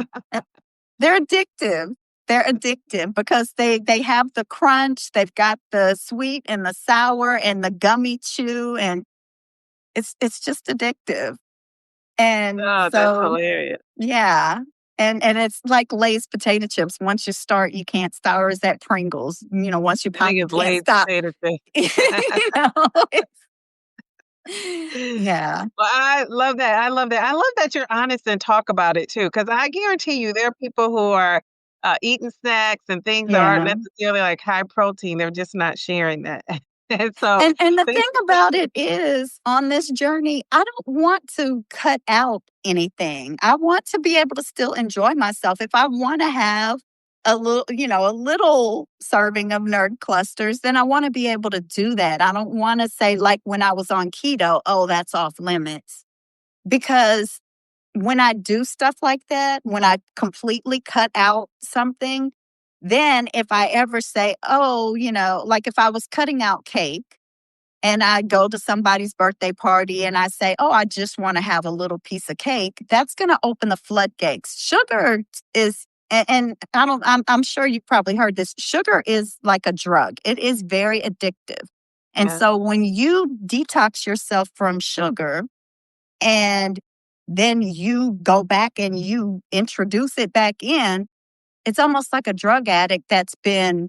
they're addictive. They're addictive because they have the crunch, they've got the sweet and the sour and the gummy chew, and it's just addictive. And oh, that's so hilarious. yeah. And it's like Lay's potato chips. Once you start, you can't stop. Or is that Pringles? Once you I pop, think you it's can't Lay's stop. potato chips. you know? Yeah. Well, I love that. I love that. I love that you're honest and talk about it too, because I guarantee you there are people who are eating snacks and things that aren't Yeah. necessarily like high protein. They're just not sharing that. And so, And the thank thing about it is, on this journey, I don't want to cut out anything. I want to be able to still enjoy myself. If I want to have a little serving of nerd clusters, then I want to be able to do that. I don't want to say like when I was on keto, oh, that's off limits. Because when I do stuff like that, when I completely cut out something, then if I ever say, oh, like if I was cutting out cake and I go to somebody's birthday party and I say, oh, I just want to have a little piece of cake, that's going to open the floodgates. Sugar is, and I don't, I'm sure you've probably heard this. Sugar is like a drug. It is very addictive. And yeah. so when you detox yourself from sugar, and then you go back and you introduce it back in, it's almost like a drug addict that's been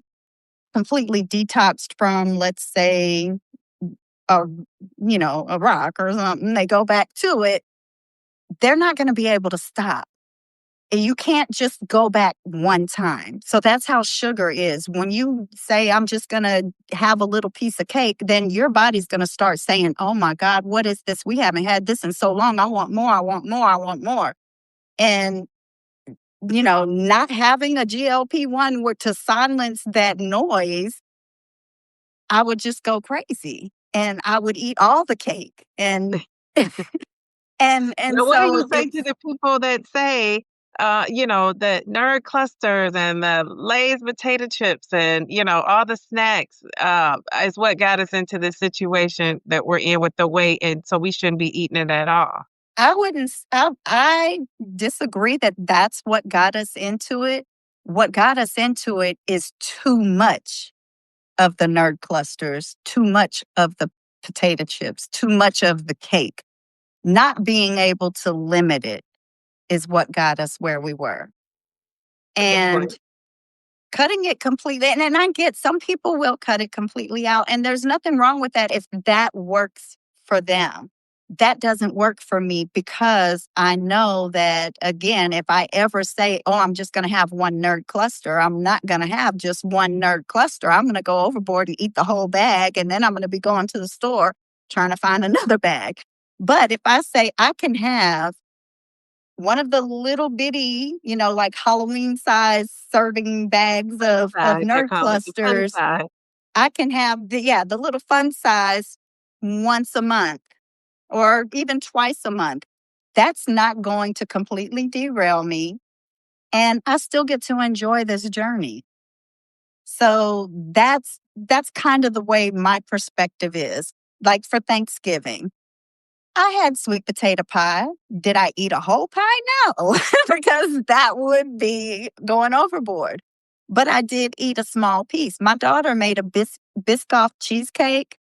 completely detoxed from, let's say, a a rock or something, they go back to it, they're not going to be able to stop. And you can't just go back one time. So that's how sugar is. When you say, I'm just going to have a little piece of cake, then your body's going to start saying, oh my God, what is this? We haven't had this in so long. I want more. I want more. I want more. And, not having a GLP-1 to silence that noise, I would just go crazy and I would eat all the cake. And, and Now, what do so you say it's, to the people that say, the nerd clusters and the Lay's potato chips and, all the snacks is what got us into this situation that we're in with the weight. And so we shouldn't be eating it at all. I wouldn't, I disagree that that's what got us into it. What got us into it is too much of the nerd clusters, too much of the potato chips, too much of the cake. Not being able to limit it is what got us where we were. A good point. And cutting it completely, and I get some people will cut it completely out, and there's nothing wrong with that if that works for them. That doesn't work for me because I know that, again, if I ever say, oh, I'm just going to have one nerd cluster, I'm not going to have just one nerd cluster. I'm going to go overboard and eat the whole bag, and then I'm going to be going to the store trying to find another bag. But if I say I can have one of the little bitty, like Halloween size serving bags of Size, I nerd call it the fun clusters, size. I can have the little fun size once a month or even twice a month. That's not going to completely derail me. And I still get to enjoy this journey. So that's kind of the way my perspective is. Like for Thanksgiving, I had sweet potato pie. Did I eat a whole pie? No, because that would be going overboard. But I did eat a small piece. My daughter made a Biscoff cheesecake,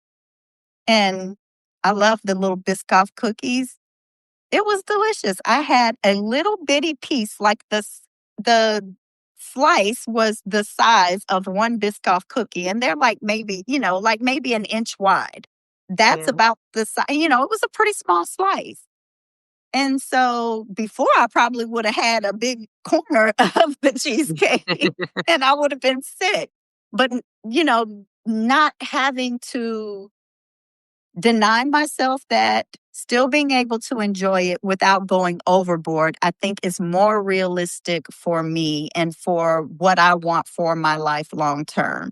and I love the little Biscoff cookies. It was delicious. I had a little bitty piece, like the slice was the size of one Biscoff cookie, and they're like maybe an inch wide. That's Yeah. about the size. It was a pretty small slice. And so before I probably would have had a big corner of the cheesecake and I would have been sick. But, not having to deny myself that, still being able to enjoy it without going overboard, I think is more realistic for me and for what I want for my life long term,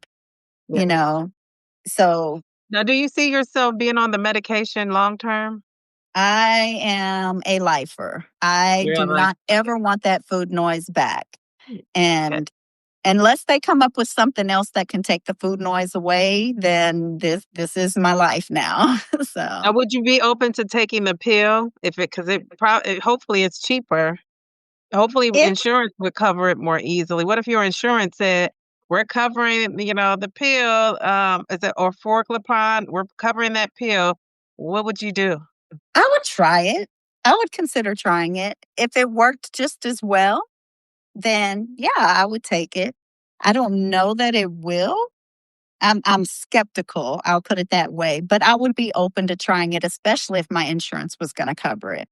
you Yes. know? So Now, do you see yourself being on the medication long term? I am a lifer. I You're do like, not ever want that food noise back. okay. And unless they come up with something else that can take the food noise away, then this is my life now. So Now, would you be open to taking the pill if it, because hopefully it's cheaper. Hopefully if insurance would cover it more easily. What if your insurance said, we're covering, the pill, is it or forglipron, we're covering that pill. What would you do? I would try it, I would consider trying it. If it worked just as well, then yeah, I would take it. I don't know that it will. I'm skeptical, I'll put it that way, but I would be open to trying it, especially if my insurance was going to cover it.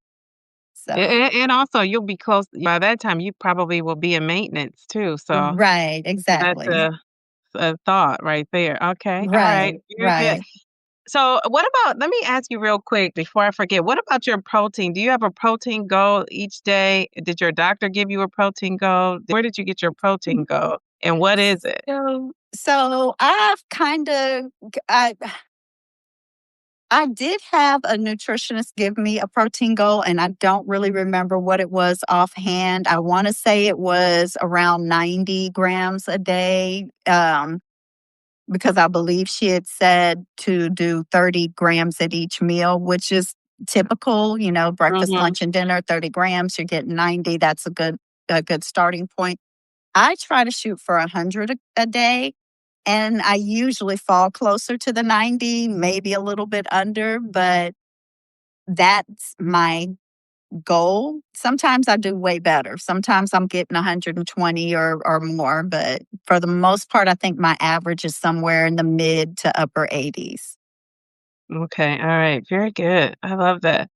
So, And also you'll be close by that time, you probably will be in maintenance too. So right, that's exactly. a thought right there. Okay. All right. Right, Very good. right. So, what about, let me ask you real quick before I forget. What about your protein? Do you have a protein goal each day? Did your doctor give you a protein goal? Where did you get your protein goal? And what is it? So I've kind of I did have a nutritionist give me a protein goal, and I don't really remember what it was offhand. I want to say it was around 90 grams a day, because I believe she had said to do 30 grams at each meal, which is typical, breakfast, Mhm. lunch, and dinner, 30 grams, you're getting 90. That's a good starting point. I try to shoot for 100 a day, and I usually fall closer to the 90, maybe a little bit under, but that's my goal. Sometimes I do way better. Sometimes I'm getting 120 or more, but for the most part, I think my average is somewhere in the mid to upper 80s. Okay, all right, very good. I love that.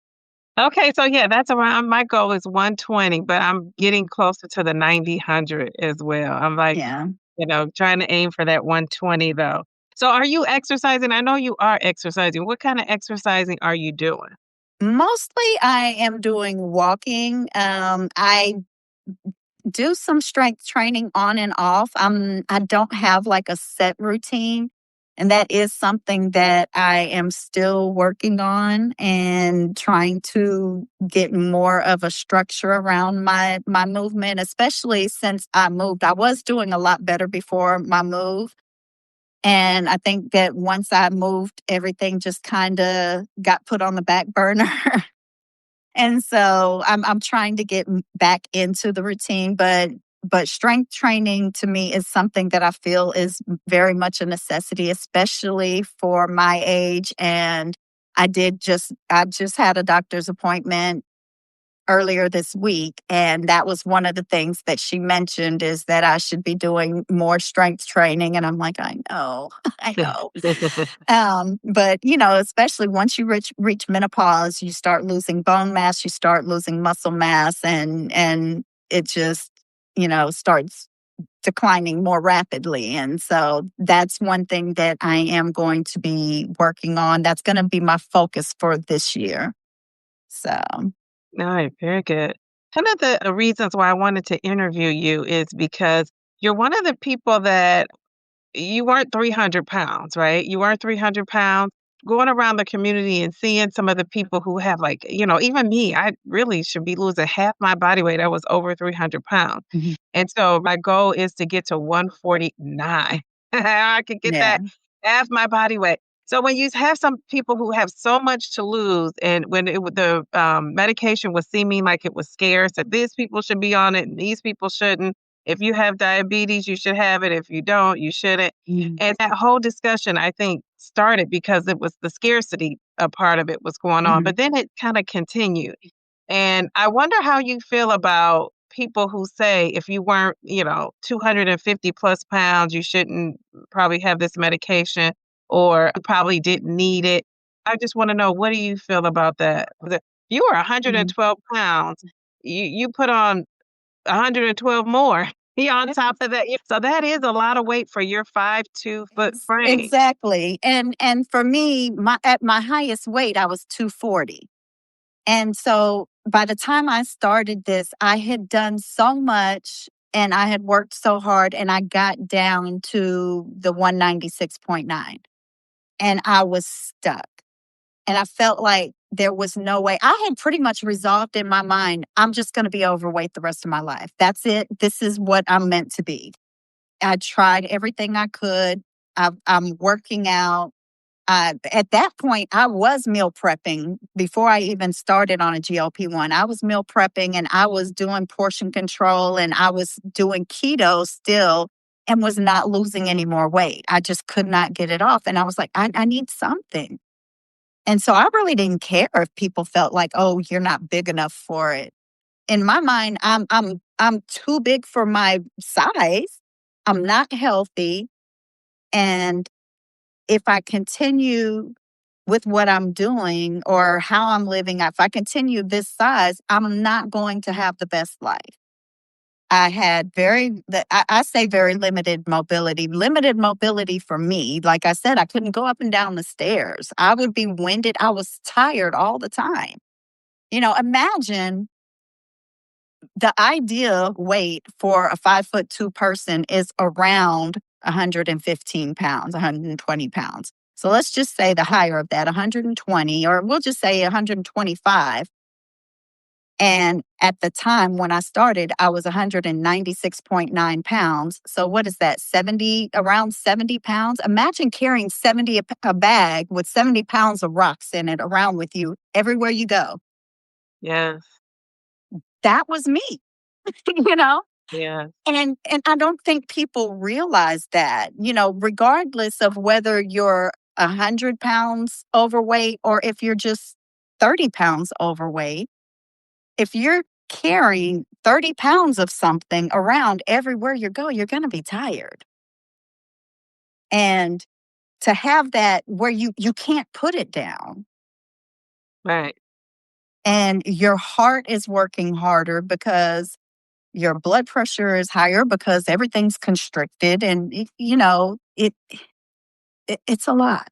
Okay, so yeah, that's around my goal is 120, but I'm getting closer to the 90, 100 as well. I'm like, Yeah. trying to aim for that 120 though. So are you exercising? I know you are exercising. What kind of exercising are you doing? Mostly I am doing walking. I do some strength training on and off. I don't have like a set routine. And that is something that I am still working on and trying to get more of a structure around my movement, especially since I moved. I was doing a lot better before my move. And I think that once I moved, everything just kind of got put on the back burner. And so I'm trying to get back into the routine, but strength training to me is something that I feel is very much a necessity, especially for my age. And I just had a doctor's appointment earlier this week, and that was one of the things that she mentioned is that I should be doing more strength training. And I'm like, I know, I know. But especially once you reach menopause, you start losing bone mass, you start losing muscle mass, and it just starts declining more rapidly. And so that's one thing that I am going to be working on. That's going to be my focus for this year. So All right, very good. One of the reasons why I wanted to interview you is because you're one of the people that you weren't 300 pounds, right? You weren't 300 pounds. Going around the community and seeing some of the people who have, like, even me, I really should be losing half my body weight. I was over 300 pounds. mhm, And so my goal is to get to 149. I could get yeah. that half my body weight. So when you have some people who have so much to lose, and when the medication was seeming like it was scarce, that these people should be on it and these people shouldn't. If you have diabetes, you should have it. If you don't, you shouldn't. Mhm, And that whole discussion, I think, started because it was the scarcity a part of it was going on, mhm. but then it kind of continued. And I wonder how you feel about people who say if you weren't, 250 plus pounds, you shouldn't probably have this medication or you probably didn't need it. I just want to know, what do you feel about that? You were Mhm. 112 pounds. You put on 112 more. On Yeah. top of that. So that is a lot of weight for your 5'2" frame. Exactly. And for me, at my highest weight, I was 240. And so by the time I started this, I had done so much and I had worked so hard and I got down to the 196.9 and I was stuck. And I felt like there was no way. I had pretty much resolved in my mind, I'm just going to be overweight the rest of my life. That's it. This is what I'm meant to be. I tried everything I could. I'm working out. At that point, I was meal prepping before I even started on a GLP-1. I was meal prepping and I was doing portion control and I was doing keto still and was not losing any more weight. I just could not get it off. And I was like, I need something. And so I really didn't care if people felt like, oh, you're not big enough for it. In my mind, I'm too big for my size. I'm not healthy. And if I continue with what I'm doing or how I'm living, if I continue this size, I'm not going to have the best life. I had I say very limited mobility. Limited mobility for me. Like I said, I couldn't go up and down the stairs. I would be winded. I was tired all the time. Imagine the ideal weight for a 5'2" person is around 115 pounds, 120 pounds. So let's just say the higher of that, 120, or we'll just say 125. And at the time when I started, I was 196.9 pounds. So what is that? Around 70 pounds. Imagine carrying a bag with 70 pounds of rocks in it around with you everywhere you go. Yes. That was me, you know? Yes. And I don't think people realize that, regardless of whether you're 100 pounds overweight or if you're just 30 pounds overweight, if you're carrying 30 pounds of something around everywhere you go, you're going to be tired. And to have that where you can't put it down Right. and your heart is working harder because your blood pressure is higher because everything's constricted and it's a lot.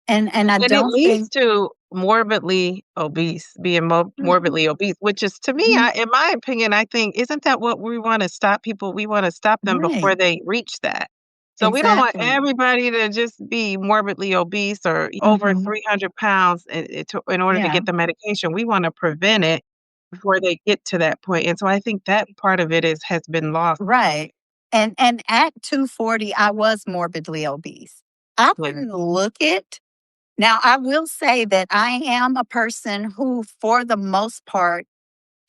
And I And it don't leads think to morbidly obese, being Mhm, morbidly obese, which is to me, mhm, in my opinion, I think, isn't that what we want to stop people? We want to stop them before right, they reach that. So we don't want exactly. everybody to just be morbidly obese or over Mhm, 300 pounds in order to yeah, get the medication. We want to prevent it before they get to that point. And so I think that part of it has been lost. right. And at 240, I was morbidly obese. I Clear. wouldn't look it. Now, I will say that I am a person who, for the most part,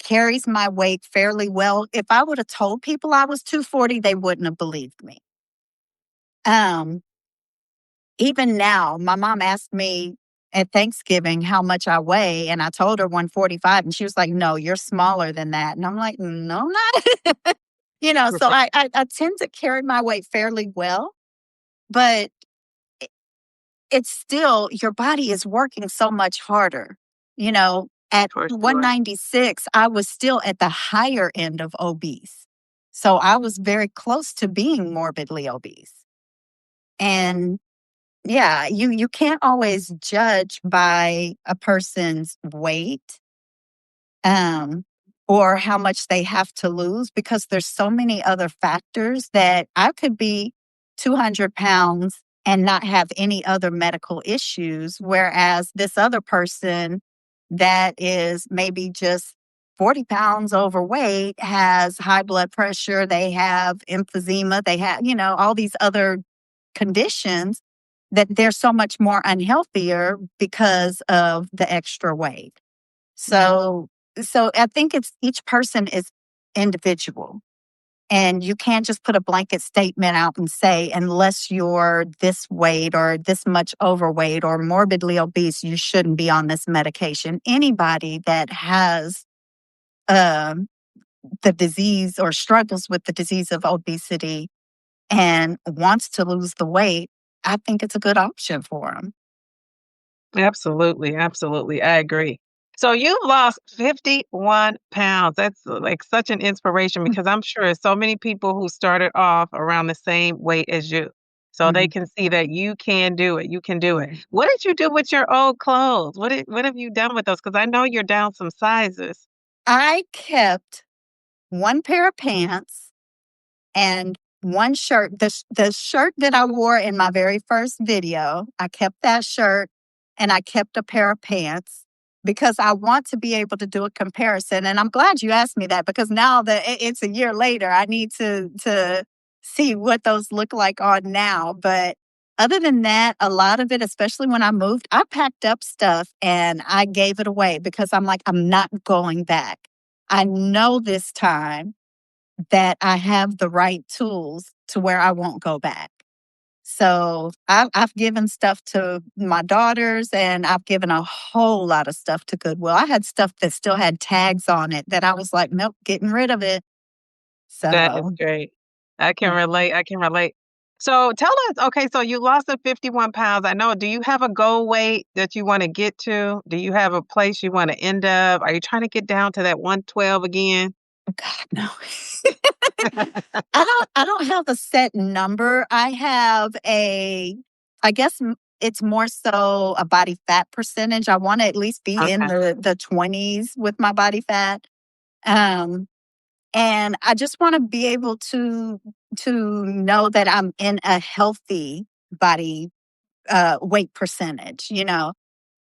carries my weight fairly well. If I would have told people I was 240, they wouldn't have believed me. Um, Even now, my mom asked me at Thanksgiving how much I weigh, and I told her 145, and she was like, "No, you're smaller than that." And I'm like, "No, I'm not." So I tend to carry my weight fairly well, but it, it's still your body is working so much harder. At For sure. 196, I was still at the higher end of obese. So I was very close to being morbidly obese. And yeah, you can't always judge by a person's weight, um, or how much they have to lose because there's so many other factors that I could be 200 pounds and not have any other medical issues, whereas this other person that is maybe just 40 pounds overweight has high blood pressure, they have emphysema, they have, all these other conditions that they're so much more unhealthier because of the extra weight. So so I think it's each person is individual. And you can't just put a blanket statement out and say, unless you're this weight or this much overweight or morbidly obese, you shouldn't be on this medication. Anybody that has um, the disease or struggles with the disease of obesity and wants to lose the weight, I think it's a good option for them. Absolutely, absolutely. I agree. So you lost 51 pounds. That's like such an inspiration because I'm sure so many people who started off around the same weight as you. So they Mhm. can see that you can do it. You can do it. What did you do with your old clothes? What have you done with those? Because I know you're down some sizes. I kept one pair of pants and one shirt. The shirt that I wore in my very first video, I kept that shirt and I kept a pair of pants because I want to be able to do a comparison. And I'm glad you asked me that because now that it's a year later, I need to see what those look like on now. But other than that, a lot of it, especially when I moved, I packed up stuff and I gave it away because I'm like, I'm not going back. I know this time that I have the right tools to where I won't go back. So I've given stuff to my daughters and I've given a whole lot of stuff to Goodwill. I had stuff that still had tags on it that I was like, nope, getting rid of it. That is So, great. I can mm, relate. I can relate. So tell us, okay, so you lost the 51 pounds. I know. Do you have a goal weight that you want to get to? Do you have a place you want to end up? Are you trying to get down to that 112 again? God, no. I don't have a set number. I have I guess it's more so a body fat percentage. I want to at least be in Okay. the 20s with my body fat. Um, And I just wanna be able to know that I'm in a healthy body, weight percentage.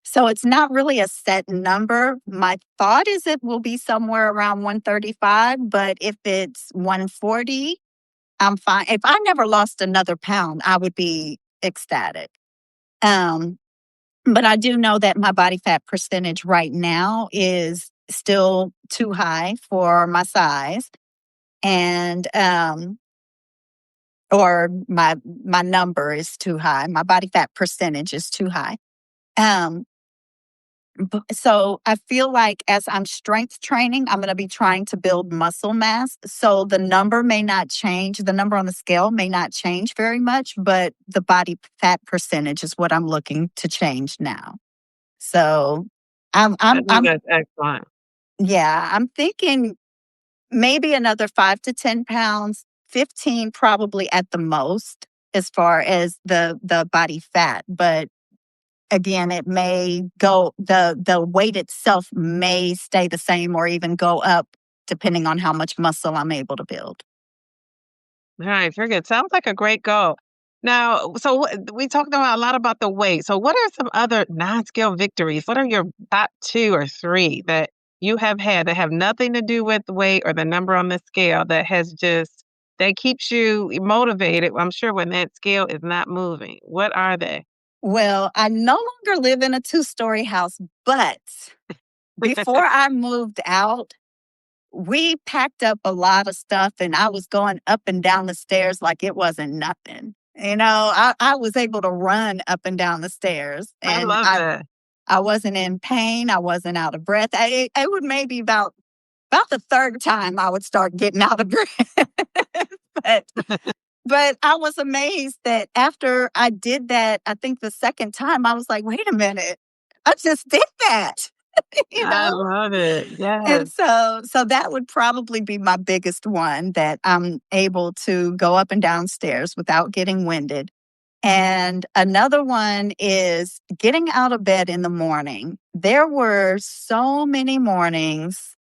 So it's not really a set number. My thought is it will be somewhere around 135, but if it's 140, I'm fine. If I never lost another pound, I would be ecstatic. Um, but I do know that my body fat percentage right now is still too high for my size. And or my number is too high. My body fat percentage is too high. Um, So I feel like as I'm strength training, I'm going to be trying to build muscle mass. So the number may not change. The number on the scale may not change very much, but the body fat percentage is what I'm looking to change now. So I think I'm that's excellent. yeah, I'm thinking maybe another 5 to 10 pounds, 15 probably at the most as far as the body fat. But again, it may go the weight itself may stay the same or even go up depending on how much muscle I'm able to build. All right, very good. Sounds like a great goal. Now, so we talked about a lot about the weight. So, what are some other non-scale victories? What are your top two or three that you have had that have nothing to do with weight or the number on the scale that has just that keeps you motivated? I'm sure when that scale is not moving. What are they? Well, I no longer live in a two-story house, but before I moved out, we packed up a lot of stuff and I was going up and down the stairs like it wasn't nothing. I was able to run up and down the stairs I and love that. I wasn't in pain. I wasn't out of breath. I would maybe about the third time I would start getting out of breath. but but I was amazed that after I did that, I think the second time I was like, wait a minute, I just did that. you I know? love it. And Yes. so that would probably be my biggest one that I'm able to go up and down stairs without getting winded. And another one is getting out of bed in the morning. There were so many mornings.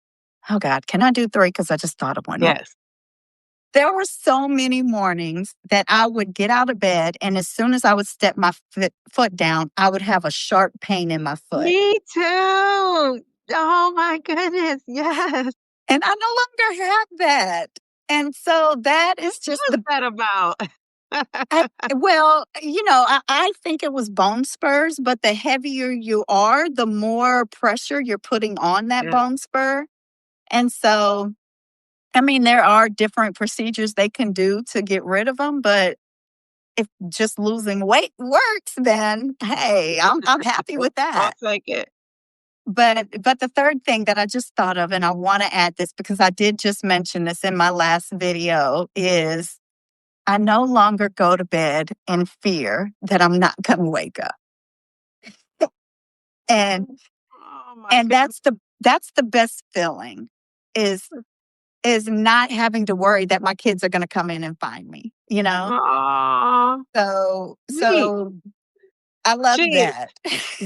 Oh God, can I do three? Because I just thought of one more. Yes. There were so many mornings that I would get out of bed, and as soon as I would step my foot down, I would have a sharp pain in my foot. Me too. Oh my goodness. Yes. And I no longer have that. And so that is just What's that about? I think it was bone spurs, but the heavier you are, the more pressure you're putting on that Yeah. bone spur. And so, I mean, there are different procedures they can do to get rid of them, but if just losing weight works, then hey, I'm happy with I'll that. take it. But the third thing that I just thought of, and I want to add this because I did just mention this in my last video, is I no longer go to bed in fear that I'm not going to wake up. And Oh my and goodness. that's the best feeling is is not having to worry that my kids are going to come in and find me, you know? Aw, sweet. So I love Gee, that.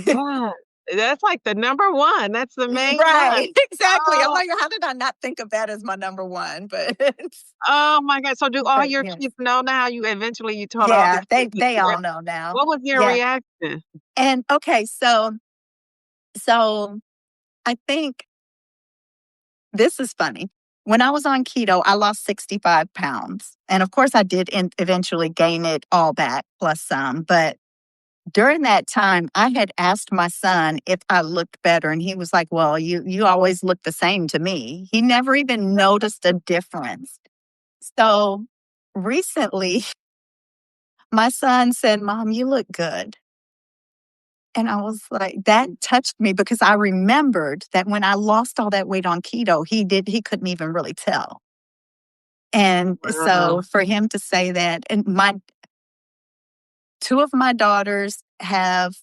yeah. That's like the number one. That's the main one. Right, exactly. I'm Oh, like, how did I not think of that as my number one? But oh my god. So do all but your yes. kids know now? You told all Yeah, the they kids. they all know now. What was their Yeah. reaction? And okay, so I think this is funny. When I was on keto, I lost 65 pounds. And of course, I did eventually gain it all back plus some. But during that time, I had asked my son if I looked better. And he was like, well, you always look the same to me. He never even noticed a difference. So recently, my son said, Mom, you look good. And I was like, that touched me because I remembered that when I lost all that weight on keto, he couldn't even really tell. And so Wow. for him to say that, and my two of my daughters have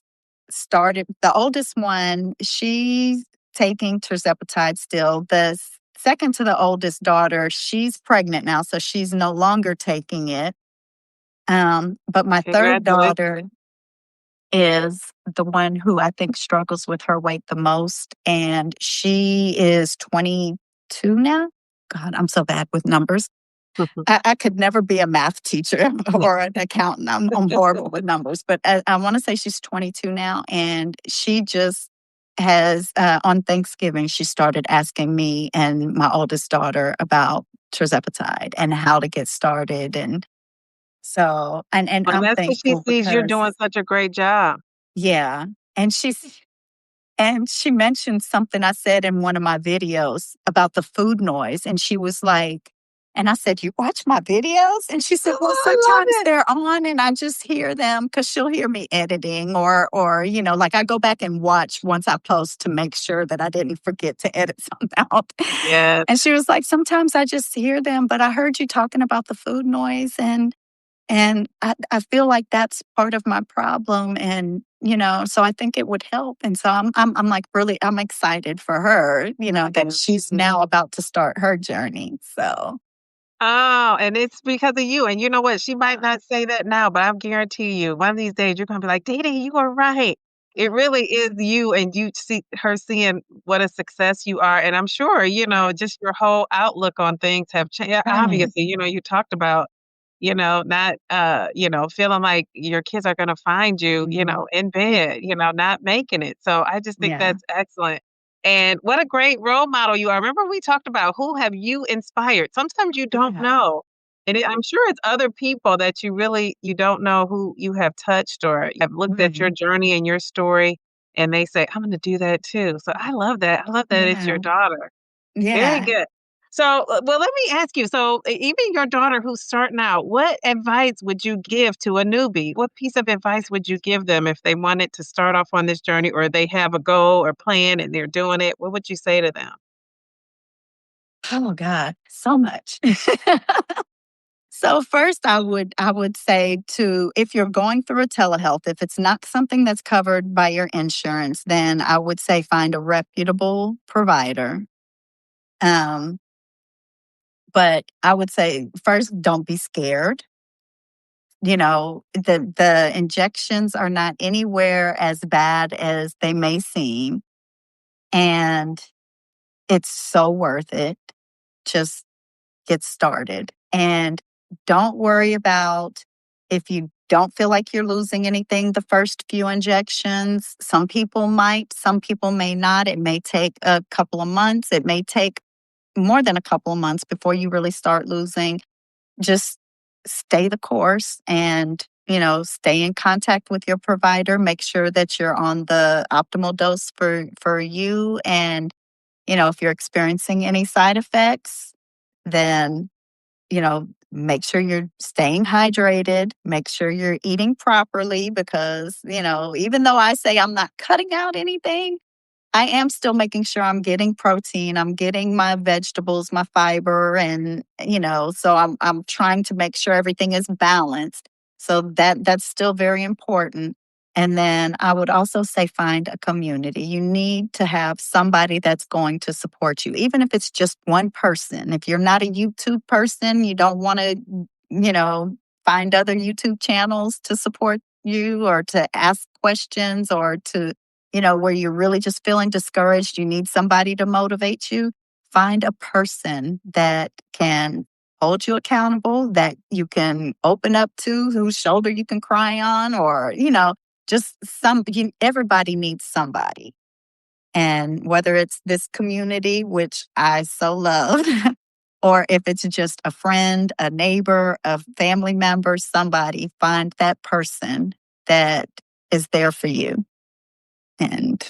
started, the oldest one, she's taking Tirzepatide still. Second to the oldest daughter, she's pregnant now, so she's no longer taking it. But my third Congratulations. daughter is the one who I think struggles with her weight the most. And she is 22 now. God, I'm so bad with numbers. I could never be a math teacher or an accountant. I'm horrible with numbers, but I want to say she's 22 now. And she just has, on Thanksgiving, she started asking me and my oldest daughter about Tirzepatide and how to get started. And so, and Well, I'm that's because she thankful sees you're because, doing such a great job. yeah. And she mentioned something I said in one of my videos about the food noise. And she was like, And I said, "You watch my videos?" And she said, "Well, Oh, I sometimes love it. they're on and I just hear them because she'll hear me editing or, like I go back and watch once I post to make sure that I didn't forget to edit something out." Yes. And she was like, "Sometimes I just hear them, but I heard you talking about the food noise and I feel like that's part of my problem, and, so I think it would help." And so I'm like, really, I'm excited for her, that she's now about to start her journey. So, Oh, and it's because of you, and you know what? She might not say that now, but I guarantee you, one of these days you're gonna be like, "Dee you were right." It really is you, and you see her seeing what a success you are, and I'm sure, just your whole outlook on things have changed. right. Obviously, you talked about, not, feeling like your kids are gonna find you, Mhm. in bed, not making it. So I just think Yeah. that's excellent. And what a great role model you are. Remember we talked about who have you inspired? Sometimes you don't Yeah. know. And I'm sure it's other people that you don't know who you have touched or have looked at your Right. journey and your story and they say, I'm gonna do that too. So I love that. I love that it's your Yeah. daughter. Very Yeah. good. So, well, let me ask you. So, even your daughter who's starting out, what advice would you give to a newbie? What piece of advice would you give them if they wanted to start off on this journey or they have a goal or plan and they're doing it? What would you say to them? Oh God, so much. So first I would say to if you're going through a telehealth, if it's not something that's covered by your insurance, then I would say find a reputable provider. Um, but I would say first don't be scared. The injections are not anywhere as bad as they may seem, and it's so worth it. Just get started. And don't worry about if you don't feel like you're losing anything the first few injections. Some people might, some people may not. It may take a couple of months. It may take more than a couple of months before you really start losing. Just stay the course and stay in contact with your provider. Make sure that you're on the optimal dose for you. And if you're experiencing any side effects, then make sure you're staying hydrated, make sure you're eating properly because, even though I say I'm not cutting out anything, I am still making sure I'm getting protein, I'm getting my vegetables, my fiber, and so I'm trying to make sure everything is balanced. So that's still very important. And then I would also say find a community. You need to have somebody that's going to support you, even if it's just one person. If you're not a YouTube person, you don't want to, you know, find other YouTube channels to support you or to ask questions or to where you're really just feeling discouraged, you need somebody to motivate you, find a person that can hold you accountable, that you can open up to, whose shoulder you can cry on, or, just everybody needs somebody. And whether it's this community, which I so love, or if it's just a friend, a neighbor, a family member, somebody, find that person that is there for you. And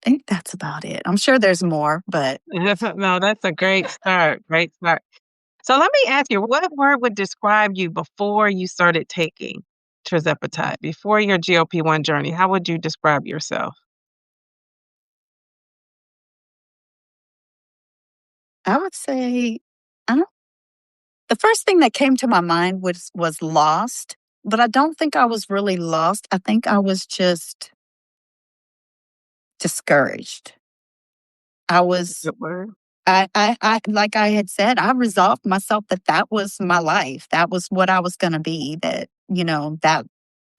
think that's about it. I'm sure there's more, but No, that's a great start. Great start. So let me ask you, what word would describe you before you started taking Tirzepatide, before your GLP-1 journey? How would you describe yourself? I would say I don't the first thing that came to my mind was lost, but I don't think I was really lost. I think I was just discouraged. I was Good word. I like I had said, I resolved myself that that was my life. That was what I was going to be, that, that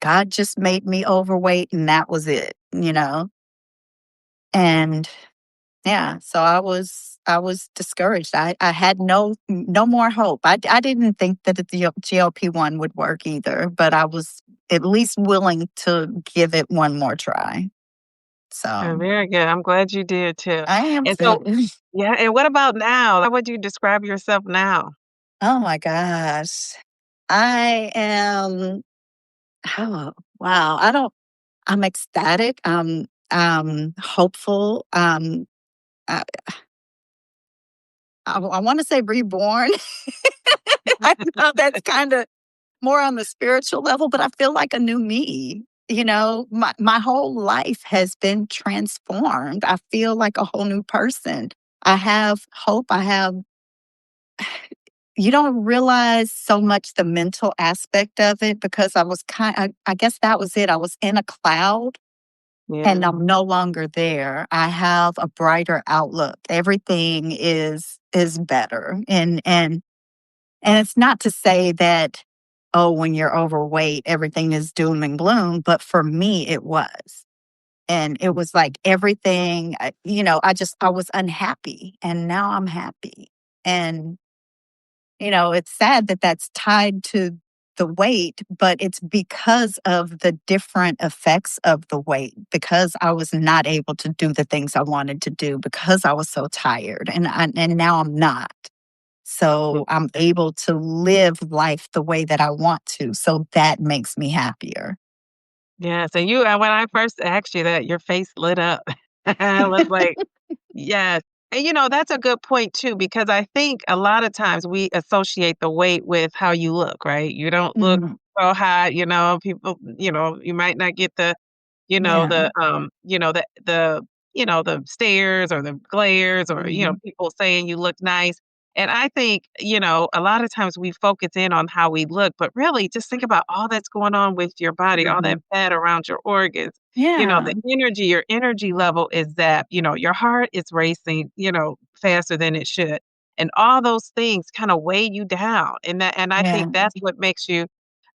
God just made me overweight and that was it. And yeah, so I was discouraged. I had no more hope. I didn't think that the GLP-1 would work either, but I was at least willing to give it one more try. So Very good. I'm glad you did too. I am And too. so, yeah. And what about now? How would you describe yourself now? Oh my gosh. I am oh wow. I'm ecstatic. I'm hopeful. I want to say reborn. I know that's kind of more on the spiritual level, but I feel like a new me. My whole life has been transformed. I feel like a whole new person. I have hope. You don't realize so much the mental aspect of it because I guess that was it. I was in a cloud and Yeah. I'm no longer there. I have a brighter outlook. Everything is better. And it's not to say that, oh, when you're overweight, everything is doom and gloom. But for me, it was. And it was like everything, I was unhappy and now I'm happy. And, it's sad that that's tied to the weight, but it's because of the different effects of the weight, because I was not able to do the things I wanted to do because I was so tired. And now I'm not. So I'm able to live life the way that I want to. So that makes me happier. Yeah, so when I first asked you that, your face lit up. I was like, yes. And that's a good point too, because I think a lot of times we associate the weight with how you look, right? You don't look Mhm. so hot, people, you might not get Yeah. the stares or the glares or, Mhm. people saying you look nice. And I think, a lot of times we focus in on how we look, but really just think about all that's going on with your body, all that Mhm. fat around your organs, Yeah. the energy, your energy level is that, your heart is racing, faster than it should. And all those things kind of weigh you down. And I Yeah. think that's what makes you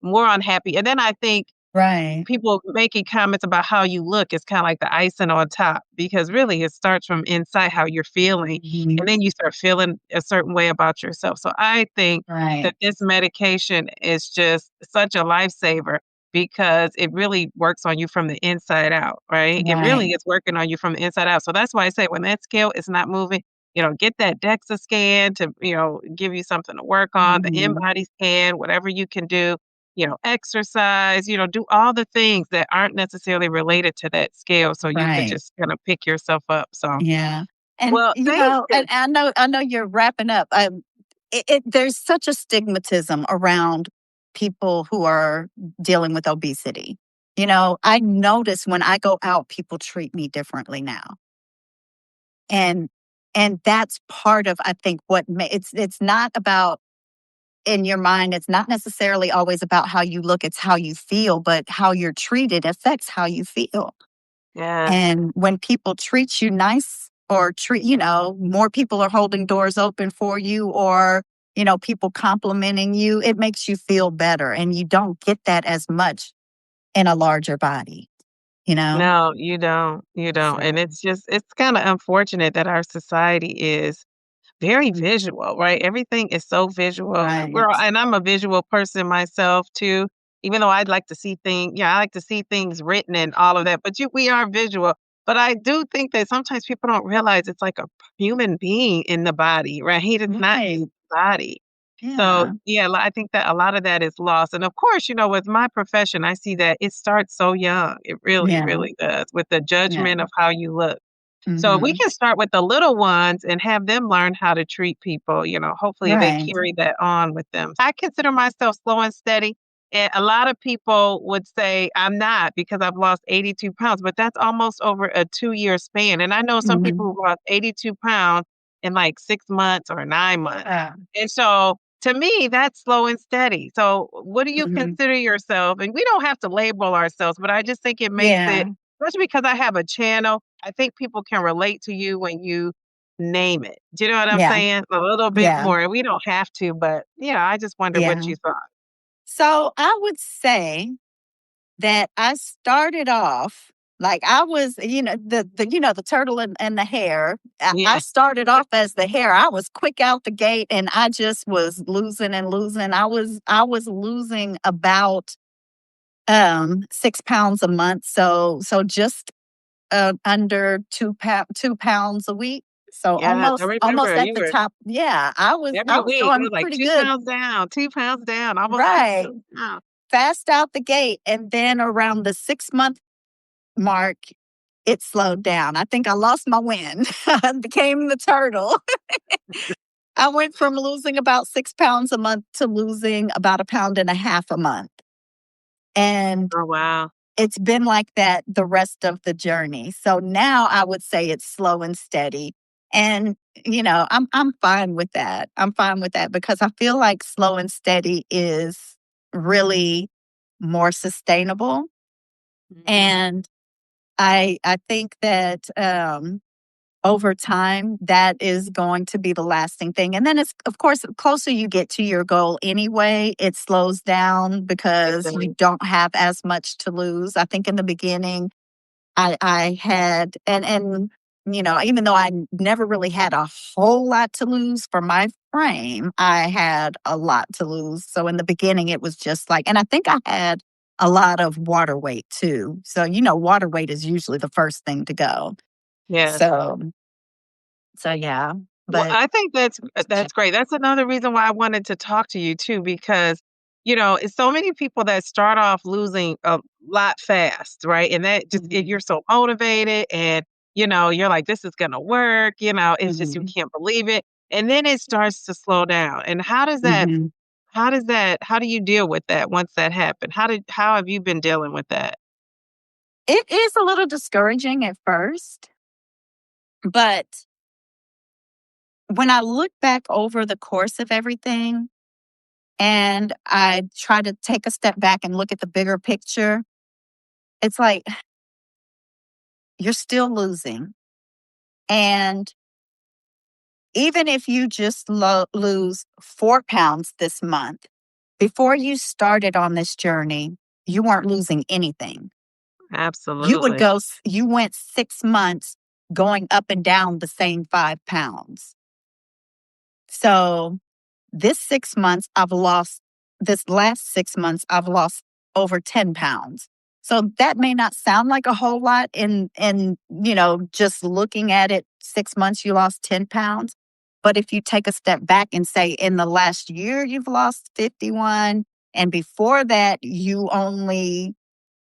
more unhappy. And then I think Right. people making comments about how you look is kinda like the icing on top because really it starts from inside how you're feeling, and Mhm. then you start feeling a certain way about yourself. So I think that Right. this medication is just such a lifesaver because it really works on you from the inside out, right? It really Right. is working on you from the inside out. So that's why I say when that scale is not moving, get that DEXA scan to, give you something to work on, the Mhm. InBody scan, whatever you can do exercise, do all the things that aren't necessarily related to that scale so you could Right. just kinda pick yourself up. So, Yeah. And well, thank you. and I know you're wrapping up. There's such a stigmatism around people who are dealing with obesity. I notice when I go out, people treat me differently now. And that's part of, I think, it's not about, in your mind, it's not necessarily always about how you look, it's how you feel, but how you're treated affects how you feel. Yes. And when people treat you nice, or more people are holding doors open for you, or, people complimenting you, it makes you feel better. And you don't get that as much in a larger body, you know? No, you don't, and So, it's kinda unfortunate that our society is very visual, right? Everything is so visual. right. And I'm a visual person myself too, even though I like to see things written and all of that, but we are visual. But I do think that sometimes people don't realize it's like a human being in the body, right? It's not Right. his body. So, Yeah. yeah, I think that a lot of that is lost. And of course, with my profession, I see that it starts so young. It really, Yeah. really does with the Yeah. judgment of how you look. So if we Hmm. can start with the little ones and have them learn how to treat people, hopefully they Right. carry that on with them. I consider myself slow and steady. And a lot of people would say I'm not because I've lost 82 pounds, but that's almost over a 2-year span. And I know some people Hmm. who lost 82 pounds in like 6 months or 9 months. Yeah. And so to me, that's slow and steady. So what do you Hmm. consider yourself? And we don't have to label ourselves, but I just think it makes it, Yeah. especially because I have a channel, I think people can relate to you when you name it. Do you know what I'm Yeah. saying? A little bit Yeah. more. We don't have to, but I just wonder what Yeah. you thought. So I would say that I started off like I was, the turtle and the hare. I Yeah. started off as the hare. I was quick out the gate, and I just was losing and losing. I was losing about 6 pounds a month. So just under 2 pounds a week. So Yes, I almost remember at you the were top. Yeah, I every was week. It doing was like pretty 2 good. pounds down, 2 pounds down, almost 6 Right. pounds down. Fast out the gate. And then around the 6 month mark, it slowed down. I think I lost my wind. I became the turtle. I went from losing about 6 pounds a month to losing about a pound and a half a month. And Oh, wow. it's been like that the rest of the journey. So now I would say it's slow and steady. And I'm fine with that. I'm fine with that because I feel like slow and steady is really more sustainable. Mhm. And I think that over time, that is going to be the lasting thing. And then it's, of course, the closer you get to your goal anyway, it slows down It because you does. don't have as much to lose. I think in the beginning, I had, even though I never really had a whole lot to lose for my frame, I had a lot to lose. So in the beginning, it was just like, and I think I had a lot of water weight too. So, water weight is usually the first thing to go. Yes. So, so yeah, Well, but I think that's great. That's another reason why I wanted to talk to you too, because it's so many people that start off losing a lot fast, right? And that just mhm, you're so motivated, and you're like, this is gonna work. It's just you mhm, can't believe it, and then it starts to slow down. And mhm. how do you deal with that once that happened? How have you been dealing with that? It is a little discouraging at first, but when I look back over the course of everything and I try to take a step back and look at the bigger picture, it's like you're still losing. And even if you just lose 4 pounds this month, before you started on this journey, you weren't losing anything. Absolutely. You went 6 months going up and down the same 5 pounds. So this last 6 months, I've lost over 10 pounds. So that may not sound like a whole lot just looking at it, 6 months, you lost 10 pounds. But if you take a step back and say in the last year, you've lost 51, and before that, you only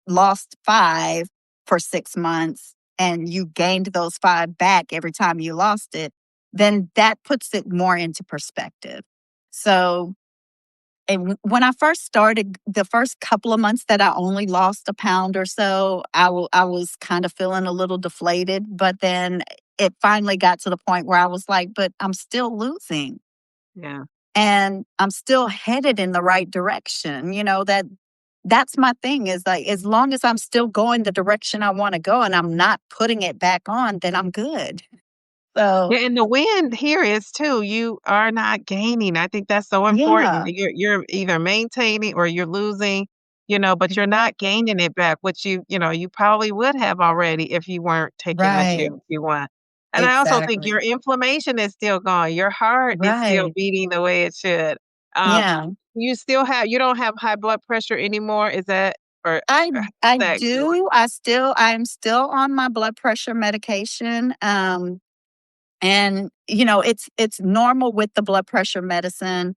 lost 5 for 6 months and you gained those 5 back every time you lost it, then that puts it more into perspective. So, when I first started, the first couple of months that I only lost a pound or so, I was kind of feeling a little deflated. But then it finally got to the point where I was like, but I'm still losing Yeah. and I'm still headed in the right direction. That's my thing is like as long as I'm still going the direction I want to go and I'm not putting it back on, then I'm good. So Yeah, and the win here is too, you are not gaining. I think that's so important. yeah, You're either maintaining or you're losing, but you're not exactly. gaining it back, which you probably would have already if you weren't taking the Right. GLP-1. And I also think Exactly. your inflammation is still gone. Your heart is still Right. beating the way it should. Um, Yeah. you don't have high blood pressure anymore, is that or I how's I that going? do. I'm still on my blood pressure medication. And it's normal with the blood pressure medicine.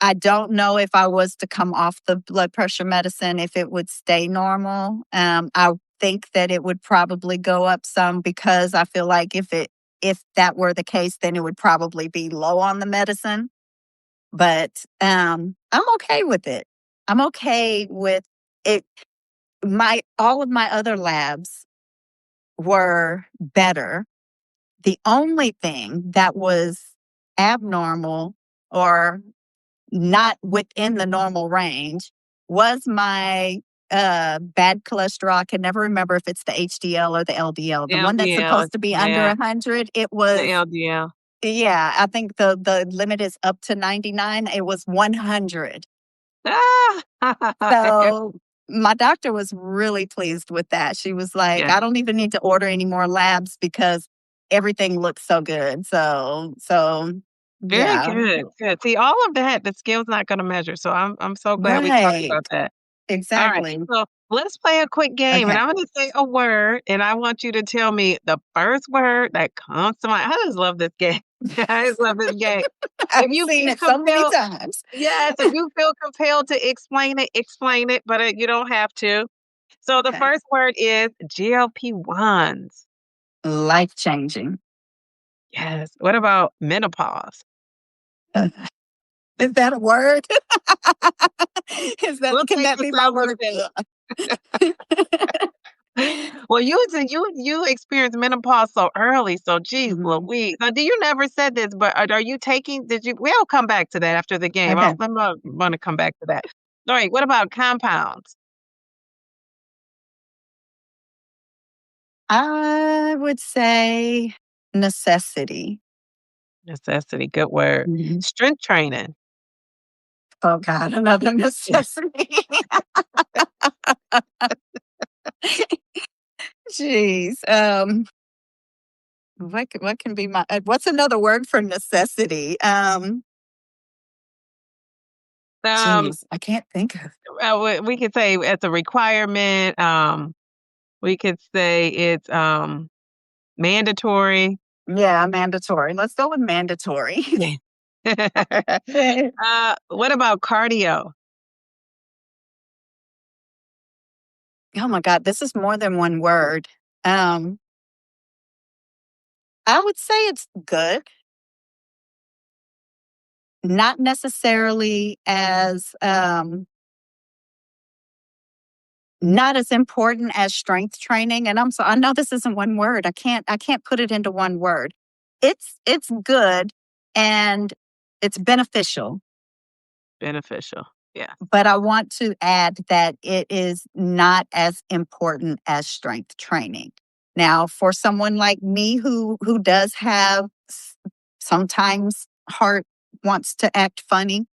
I don't know if I was to come off the blood pressure medicine, if it would stay normal. I think that it would probably go up some because I feel like if that were the case, then it would probably be low on the medicine. But I'm okay with it. I'm okay with it. My all of my other labs were better. The only thing that was abnormal or not within the normal range was my bad cholesterol. I can never remember if it's the HDL or the LDL. The one that's LDL, supposed to be under yeah, 100, it the was, LDL. yeah, I think the limit is up to 99. It was 100. Ah! So my doctor was really pleased with that. She was like, Yeah. I don't even need to order any more labs because everything looks so good. So Very yeah. good, good. See, all of that, the scale's not gonna measure, so I'm so glad we talked Right. about that. Alright, Exactly. so let's play a quick game, and Okay. I'm gonna say a word, and I want you to tell me the first word that comes to mind. I just love this game. I just love this game. I've If you seen feel it so many compelled times. Yes, if you feel compelled to explain it, but, you don't have to. So the Okay. first word is GLP-1s. Life changing. Yes. What about menopause? Is that a word? We'll Can take that this be my out with word? it. Well, you experienced menopause so early, so geez Mhm. Louise. Now, do you never said this, but are you taking? Did you? We'll come back to that after the game. Okay. I'm going to come back to that. All right. What about compounds? I would say necessity. Necessity. Good word. Mhm. Strength training. Oh God, another necessity. Jeez. What can be my what's another word for necessity? Um, Jeez, I can't think of. we could say it's a requirement. We could say it's mandatory. Yeah, mandatory. Let's go with mandatory. What about cardio? Oh my God, this is more than one word. Um, I would say it's good, not necessarily as not as important as strength training. And I know this isn't one word. I can't put it into one word. It's good and it's beneficial, Beneficial. Yeah. but I want to add that it is not as important as strength training. Now, for someone like me who does have sometimes heart wants to act funny,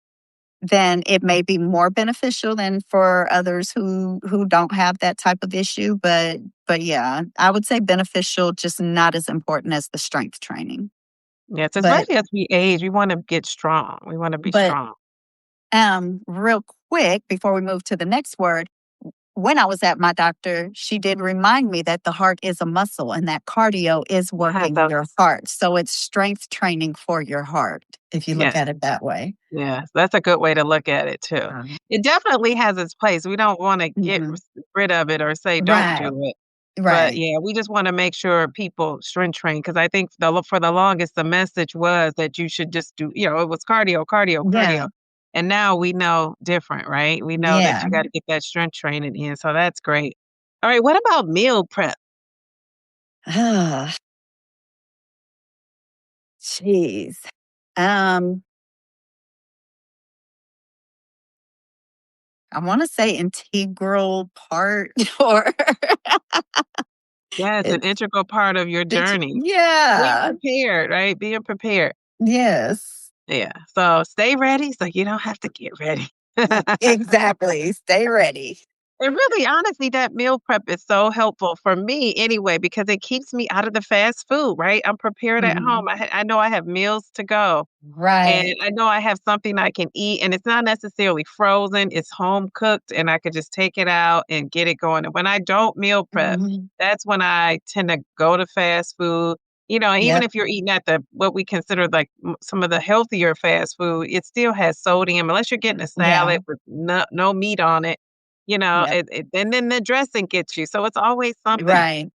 then it may be more beneficial than for others who don't have that type of issue. But yeah, I would say beneficial, just not as important as the strength training. Yes, But especially as we age, we wanna get strong. We wanna be but strong. real quick before we move to the next word, when I was at my doctor, she did remind me that the heart is a muscle and that cardio is Yes, working your heart. So it's strength training for your heart, if you look yes, at it that way. yes, that's a good way to look at it too. It definitely has its place. We don't wanna get Mhm. rid of it or say, "Don't Right, do it." But, right. yeah, we just wanna make sure people strength train because I think for the longest, the message was that you should just do it was cardio, cardio, Yeah, cardio. And now we know different, right? We know that yeah. you gotta get that strength training in, so that's great. Alright, what about meal prep? Ah, jeez. Um, I wanna say integral part or Yes, an it's integral part of your journey. Being yeah, prepared, right? Being prepared. yes. Yeah, so stay ready so you don't have to get ready. Exactly, stay ready. And really, honestly, that meal prep is so helpful for me anyway because it keeps me out of the fast food, right? I'm prepared at home. Mhm. I know I have meals to go, and Right. I know I have something I can eat, and it's not necessarily frozen. It's home cooked, and I could just take it out and get it going. And when I don't meal prep, Mhm. that's when I tend to go to fast food. Even Yep, if you're eating at the what we consider like some of the healthier fast food, it still has sodium unless you're getting a yeah, salad with no meat on it. yep, And then the dressing gets you, so it's always something. right.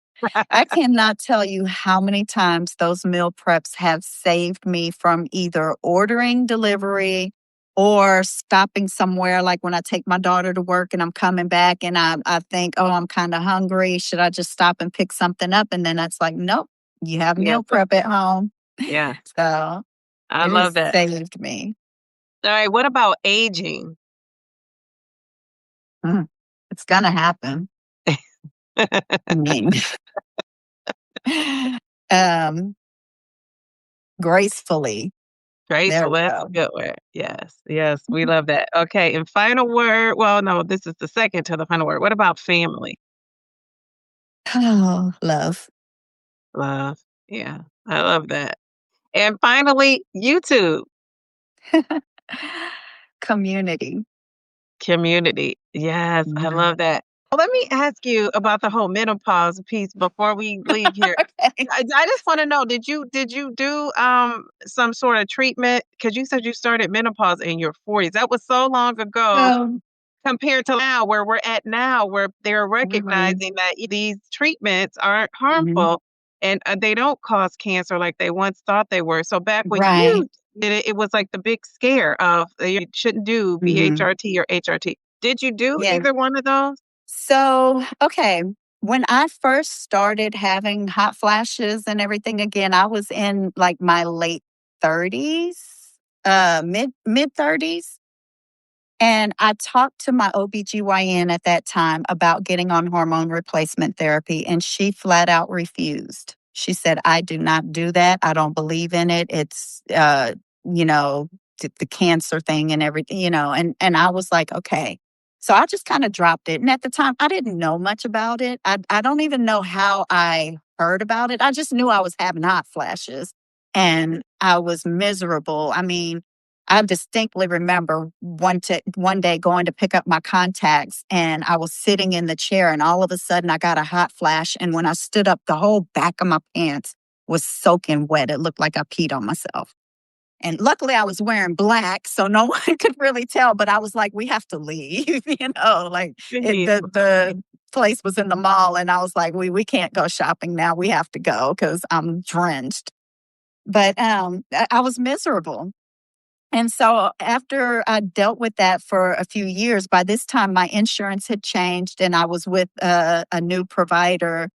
I cannot tell you how many times those meal preps have saved me from either ordering delivery or stopping somewhere. Like when I take my daughter to work and I'm coming back and I think, oh, I'm kind of hungry. Should I just stop and pick something up? And then that's like, nope, you have Yeah, meal prep at home. yeah, So I it love has that. saved me. Alright, what about aging? Mm, it's going to happen. I mean, um, gracefully. There Graceful, we that's a go. good word. Yes, yes, we love that. Okay, and final word well, no, this is the second to the final word. What about family? Oh, love. Love. Yeah, I love that. And finally, YouTube. Community. Community. Yes, I Mhm. love that. Well, let me ask you about the whole menopause piece before we leave here. Okay. I just wanna know, did you do, some sort of treatment? Because you said you started menopause in your 40s. That was so long ago So compared to now, where we're at now, where they're mhm, recognizing that these treatments aren't mhm. harmful and, they don't cause cancer like they once thought they were. So back when you Right. it was like the big scare of you shouldn't do Mhm. BHRT or HRT. Did you do Yeah. either one of those? So, okay, when I first started having hot flashes and everything again, I was in, like, my late 30s, mid 30s. And I talked to my OBGYN at that time about getting on hormone replacement therapy, and she flat out refused. She said, "I do not do that. I don't believe in it. It's, you know, the cancer thing and everything, and I was like, okay. So I just kind of dropped it. And at the time, I didn't know much about it. I don't even know how I heard about it. I just knew I was having hot flashes and I was miserable. I mean, I distinctly remember one day going to pick up my contacts and I was sitting in the chair and all of a sudden I got a hot flash. And when I stood up, the whole back of my pants was soaking wet. It looked like I peed on myself. And luckily I was wearing black, so no one could really tell, but I was like, we have to leave, like Jeez. the place was in the mall and I was like, we can't go shopping now. We have to go because I'm drenched. But I was miserable. And so after I dealt with that for a few years, by this time my insurance had changed and I was with a new provider.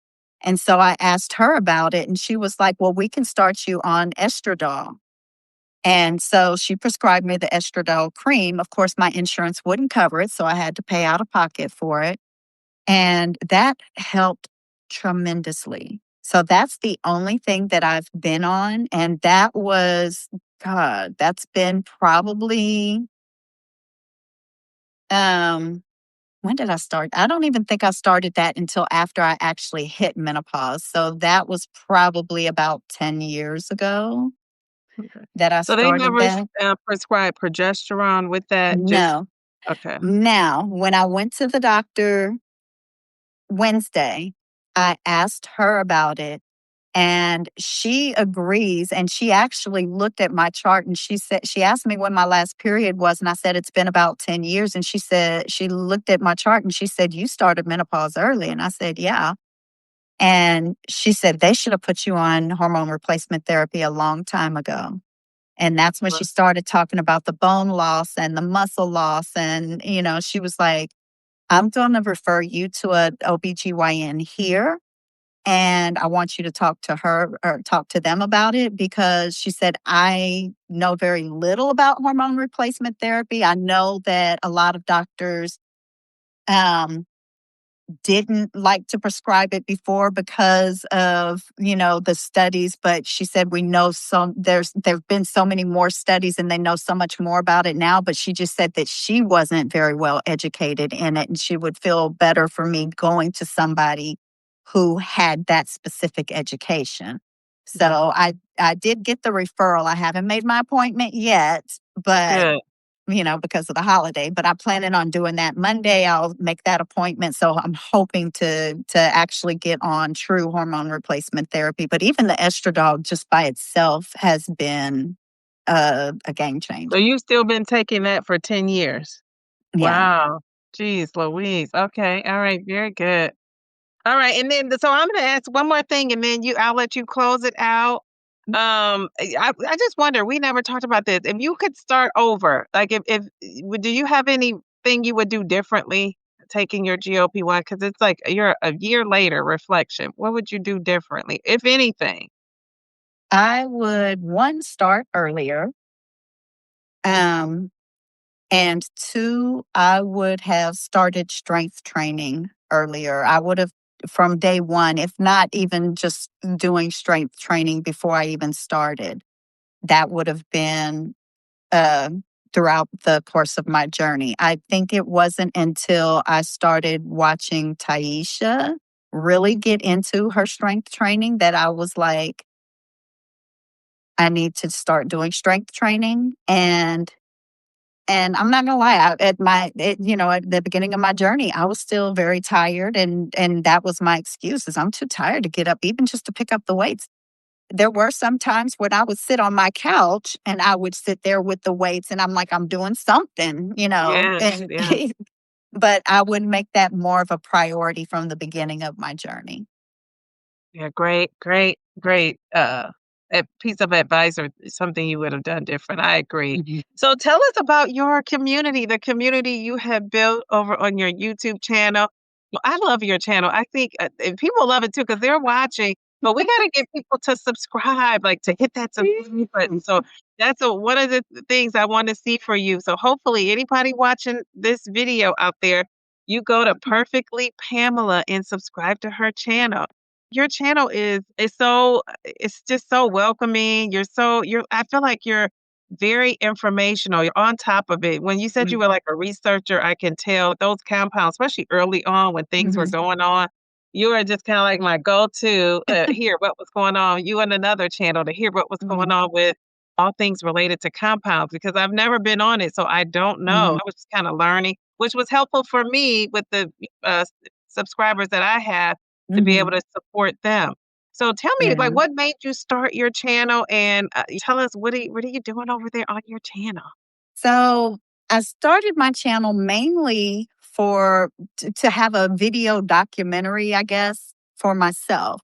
And so I asked her about it and she was like, well, we can start you on estradiol. And so she prescribed me the estradiol cream. Of course, my insurance wouldn't cover it. So I had to pay out of pocket for it. And that helped tremendously. So that's the only thing that I've been on. And that was, God, that's been probably, um, when did I start? I don't even think I started that until after I actually hit menopause. So that was probably about 10 years ago Okay. that I So they started never that. prescribed progesterone with that. Just No. okay. Now, when I went to the doctor Wednesday, I asked her about it. And she agrees, and she actually looked at my chart and she asked me when my last period was, and I said, it's been about 10 years. And she said, she looked at my chart and she said, you started menopause early. And I said, yeah. And she said, they should have put you on hormone replacement therapy a long time ago. And that's when she started talking about the bone loss and the muscle loss. And, she was like, I'm going to refer you to a OBGYN here and I want you to talk to her or talk to them about it because she said, I know very little about hormone replacement therapy. I know that a lot of doctors um, didn't like to prescribe it before because of the studies, but she said we know there've been so many more studies and they know so much more about it now, but she just said that she wasn't very well educated in it and she would feel better for me going to somebody who had that specific education. So I did get the referral. I haven't made my appointment yet, but Good. because of the holiday, but I'm planning on doing that Monday. I'll make that appointment. So I'm hoping to actually get on true hormone replacement therapy. But even the estradiol just by itself has been a game So changer. you've still been taking that for 10 years? Yeah. Wow. Jeez Louise. Okay. All right. Very good. All right. And then, so I'm going to ask one more thing and then I'll let you close it out. I just wonder, we never talked about this. If you could start over, like do you have anything you would do differently taking your GLP-1? Because it's like you're a year later reflection. What would you do differently, if anything? I would one start earlier. Um and two, I would have started strength training earlier. I would have from day one, if not even just doing strength training before I even started. That would have been uh, throughout the course of my journey. I think it wasn't until I started watching Taisha really get into her strength training that I was like, I need to start doing strength training. And I'm not gonna lie, at the beginning of my journey, I was still very tired, and that was my excuse: is I'm too tired to get up, even just to pick up the weights. There were some times when I would sit on my couch and I would sit there with the weights and I'm like, I'm doing something, Yes. and Yeah. but I would make that more of a priority from the beginning of my journey. Yeah. Great. Great. Great. a piece of advice or something you would have done different. I agree. Mhm. So tell us about your community, the community you have built over on your YouTube channel. Well, I love your channel. I think and people love it too because they're watching. But we got to get people to subscribe, like to hit that subscribe button. So that's one of the things I want to see for you. So hopefully, anybody watching this video out there, you go to Perfectly Pamela and subscribe to her channel. Your channel is so it's just so welcoming. You're I feel like you're very informational. You're on top of it. When you said you Mm, were like a researcher, I can tell those compounds, especially early on when things were mhm, going on, you were just kind of like my go-to to hear what was going on. You and another channel to hear what was going mhm, on with all things related to compounds because I've never been on it, so I don't know. mhm, I was just kind of learning, which was helpful for me with the subscribers that I have to be able mhm. to support them. So tell me, like, Yeah. what made you start your channel, and tell us what are you doing over there on your channel? So I started my channel mainly for to have a video documentary, I guess, for myself.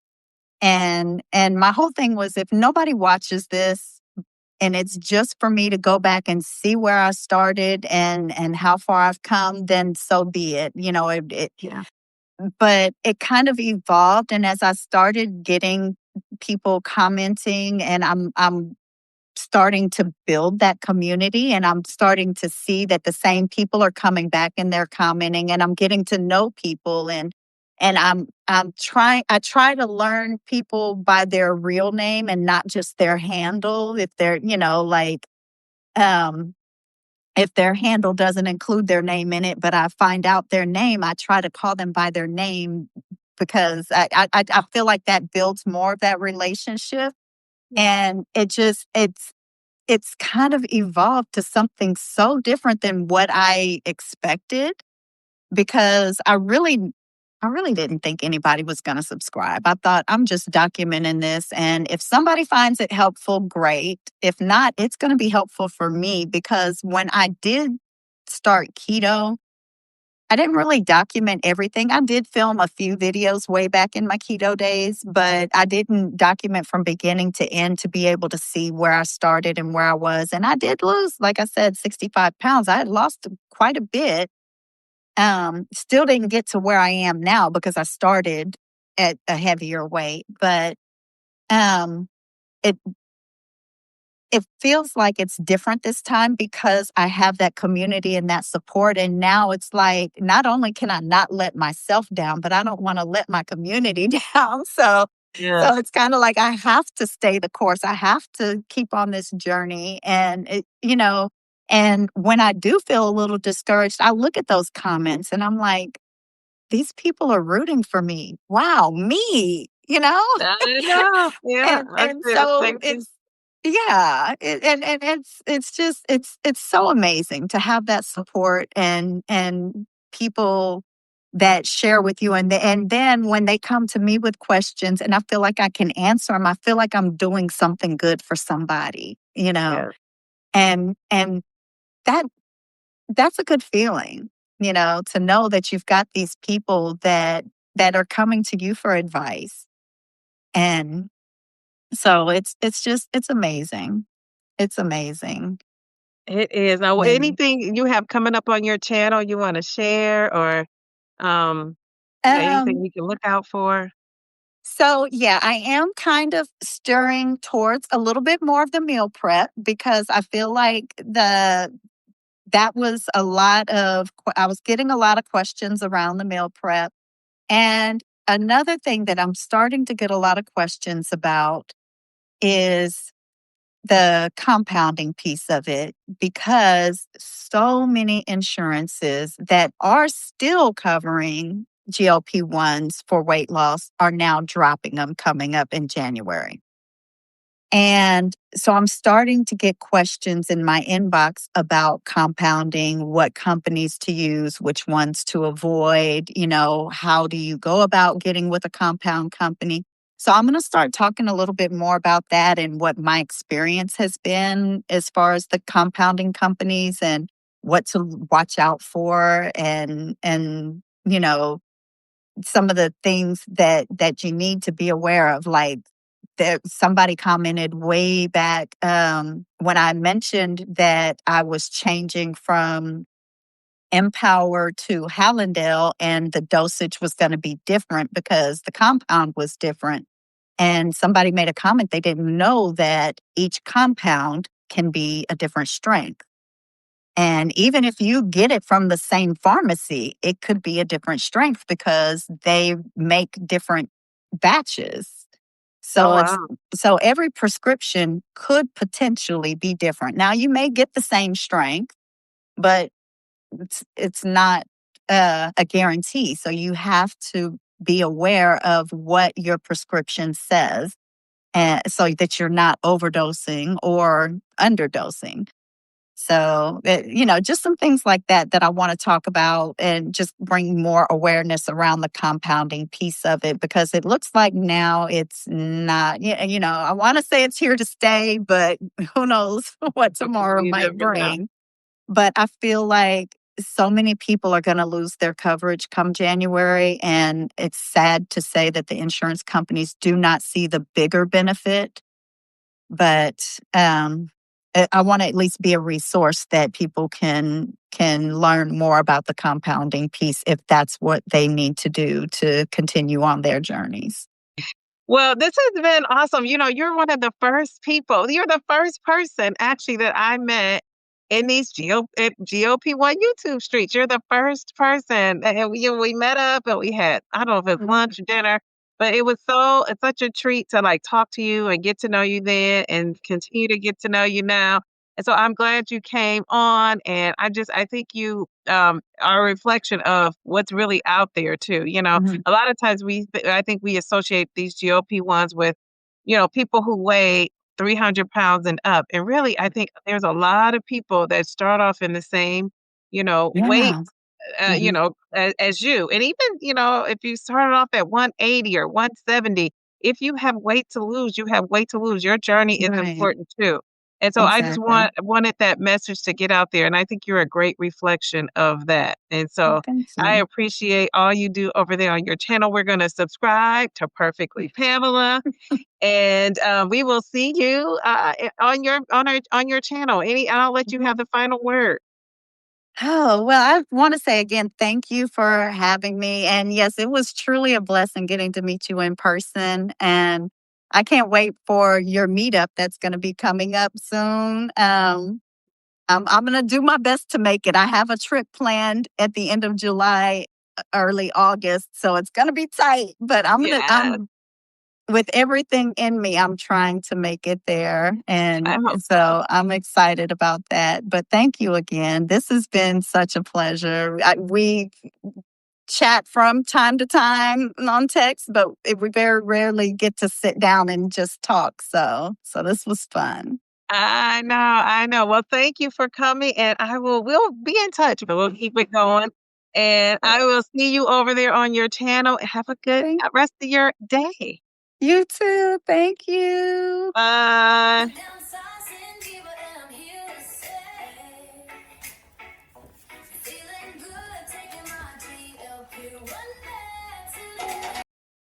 And my whole thing was if nobody watches this and it's just for me to go back and see where I started and how far I've come, then so be it. Yeah. But it kind of evolved, and as I started getting people commenting, and I'm starting to build that community, and I'm starting to see that the same people are coming back and they're commenting, and I'm getting to know people, and I try to learn people by their real name and not just their handle. If they're, um if their handle doesn't include their name in it, but I find out their name, I try to call them by their name because I feel like that builds more of that relationship. And it's kind of evolved to something so different than what I expected because I really didn't think anybody was going to subscribe. I thought I'm just documenting this, and if somebody finds it helpful, great. If not, it's going to be helpful for me because when I did start keto, I didn't really document everything. I did film a few videos way back in my keto days, but I didn't document from beginning to end to be able to see where I started and where I was. And I did lose, like I said, 65 pounds. I had lost quite a bit. Still didn't get to where I am now because I started at a heavier weight, but um, it it feels like it's different this time because I have that community and that support. And now it's like, not only can I not let myself down, but I don't want to let my community down. So Yes. it's kind of like I have to stay the course. I have to keep on this journey. And when I do feel a little discouraged, I look at those comments and I'm like, these people are rooting for me. Wow, me, you know? I know. Yeah, and I and say the so same thing. it's yeah, and it's just it's so amazing to have that support and people that share with you, and then when they come to me with questions and I feel like I can answer them, I feel like I'm doing something good for somebody, Yeah. and that that's a good feeling, to know that you've got these people that are coming to you for advice. And so it's amazing. It's amazing. It is. Now, And anything you have coming up on your channel you wanna share or, um, anything um we can look out for? so yeah, I am kind of stirring towards a little bit more of the meal prep because I feel like that was a lot of I was getting a lot of questions around the meal prep. And another thing that I'm starting to get a lot of questions about is the compounding piece of it because so many insurances that are still covering GLP-1s for weight loss are now dropping them coming up in January. And so I'm starting to get questions in my inbox about compounding, what companies to use, which ones to avoid, how do you go about getting with a compound company? So I'm going to start talking a little bit more about that and what my experience has been as far as the compounding companies and what to watch out for and some of the things that you need to be aware of, like somebody commented way back when I mentioned that I was changing from Empower to Hallandale, and the dosage was going to be different because the compound was different. And somebody made a comment, they didn't know that each compound can be a different strength. And even if you get it from the same pharmacy, it could be a different strength because they make different batches. Oh, So wow. so every prescription could potentially be different. Now you may get the same strength, but it's not a guarantee. So you have to be aware of what your prescription says, and so that you're not overdosing or underdosing. So, just some things like that that I want to talk about and just bring more awareness around the compounding piece of it, because it looks like now it's not, I want to say it's here to stay, but who knows what tomorrow You might never know. bring. But I feel like so many people are going to lose their coverage come January. And it's sad to say that the insurance companies do not see the bigger benefit. But I want to at least be a resource that people can learn more about the compounding piece if that's what they need to do to continue on their journeys. Well, this has been awesome. You're one of the first people. You're the first person actually that I met in these GLP-1 YouTube streets. You're the first person. And we met up and we had, I don't know if it's lunch or dinner, but it's such a treat to like talk to you and get to know you then and continue to get to know you now. And so I'm glad you came on. And I think you are a reflection of what's really out there too. Mhm. A lot of times I think we associate these GLP-1s with, people who weigh 300 pounds and up. And really, I think there's a lot of people that start off in the same, weight, Yeah. Mhm. as you. And even, if you started off at 180 or 170, if you have weight to lose, you have weight to lose. Your journey is Right. important too. And so I just Exactly. wanted that message to get out there. And I think you're a great reflection of that. And Well, so thank I you. appreciate all you do over there on your channel. We're going to subscribe to Perfectly Pamela, and we will see you on your channel. I'll let you have the final word. Oh, well, I want to say again, thank you for having me. And yes, it was truly a blessing getting to meet you in person. And I can't wait for your meetup that's going to be coming up soon. I'm going to do my best to make it. I have a trip planned at the end of July, early August. So it's going to be tight, but Yeah, I'm with everything in me, I'm trying to make it there. I And hope so. so I'm excited about that. But thank you again. This has been such a pleasure. We chat from time to time on text, but we very rarely get to sit down and just talk. So this was fun. I know, I know. Well, thank you for coming, and we'll be in touch, but we'll keep it going. And I will see you over there on your channel. Have a good Thank rest of your day. you too. Thank you. Bye.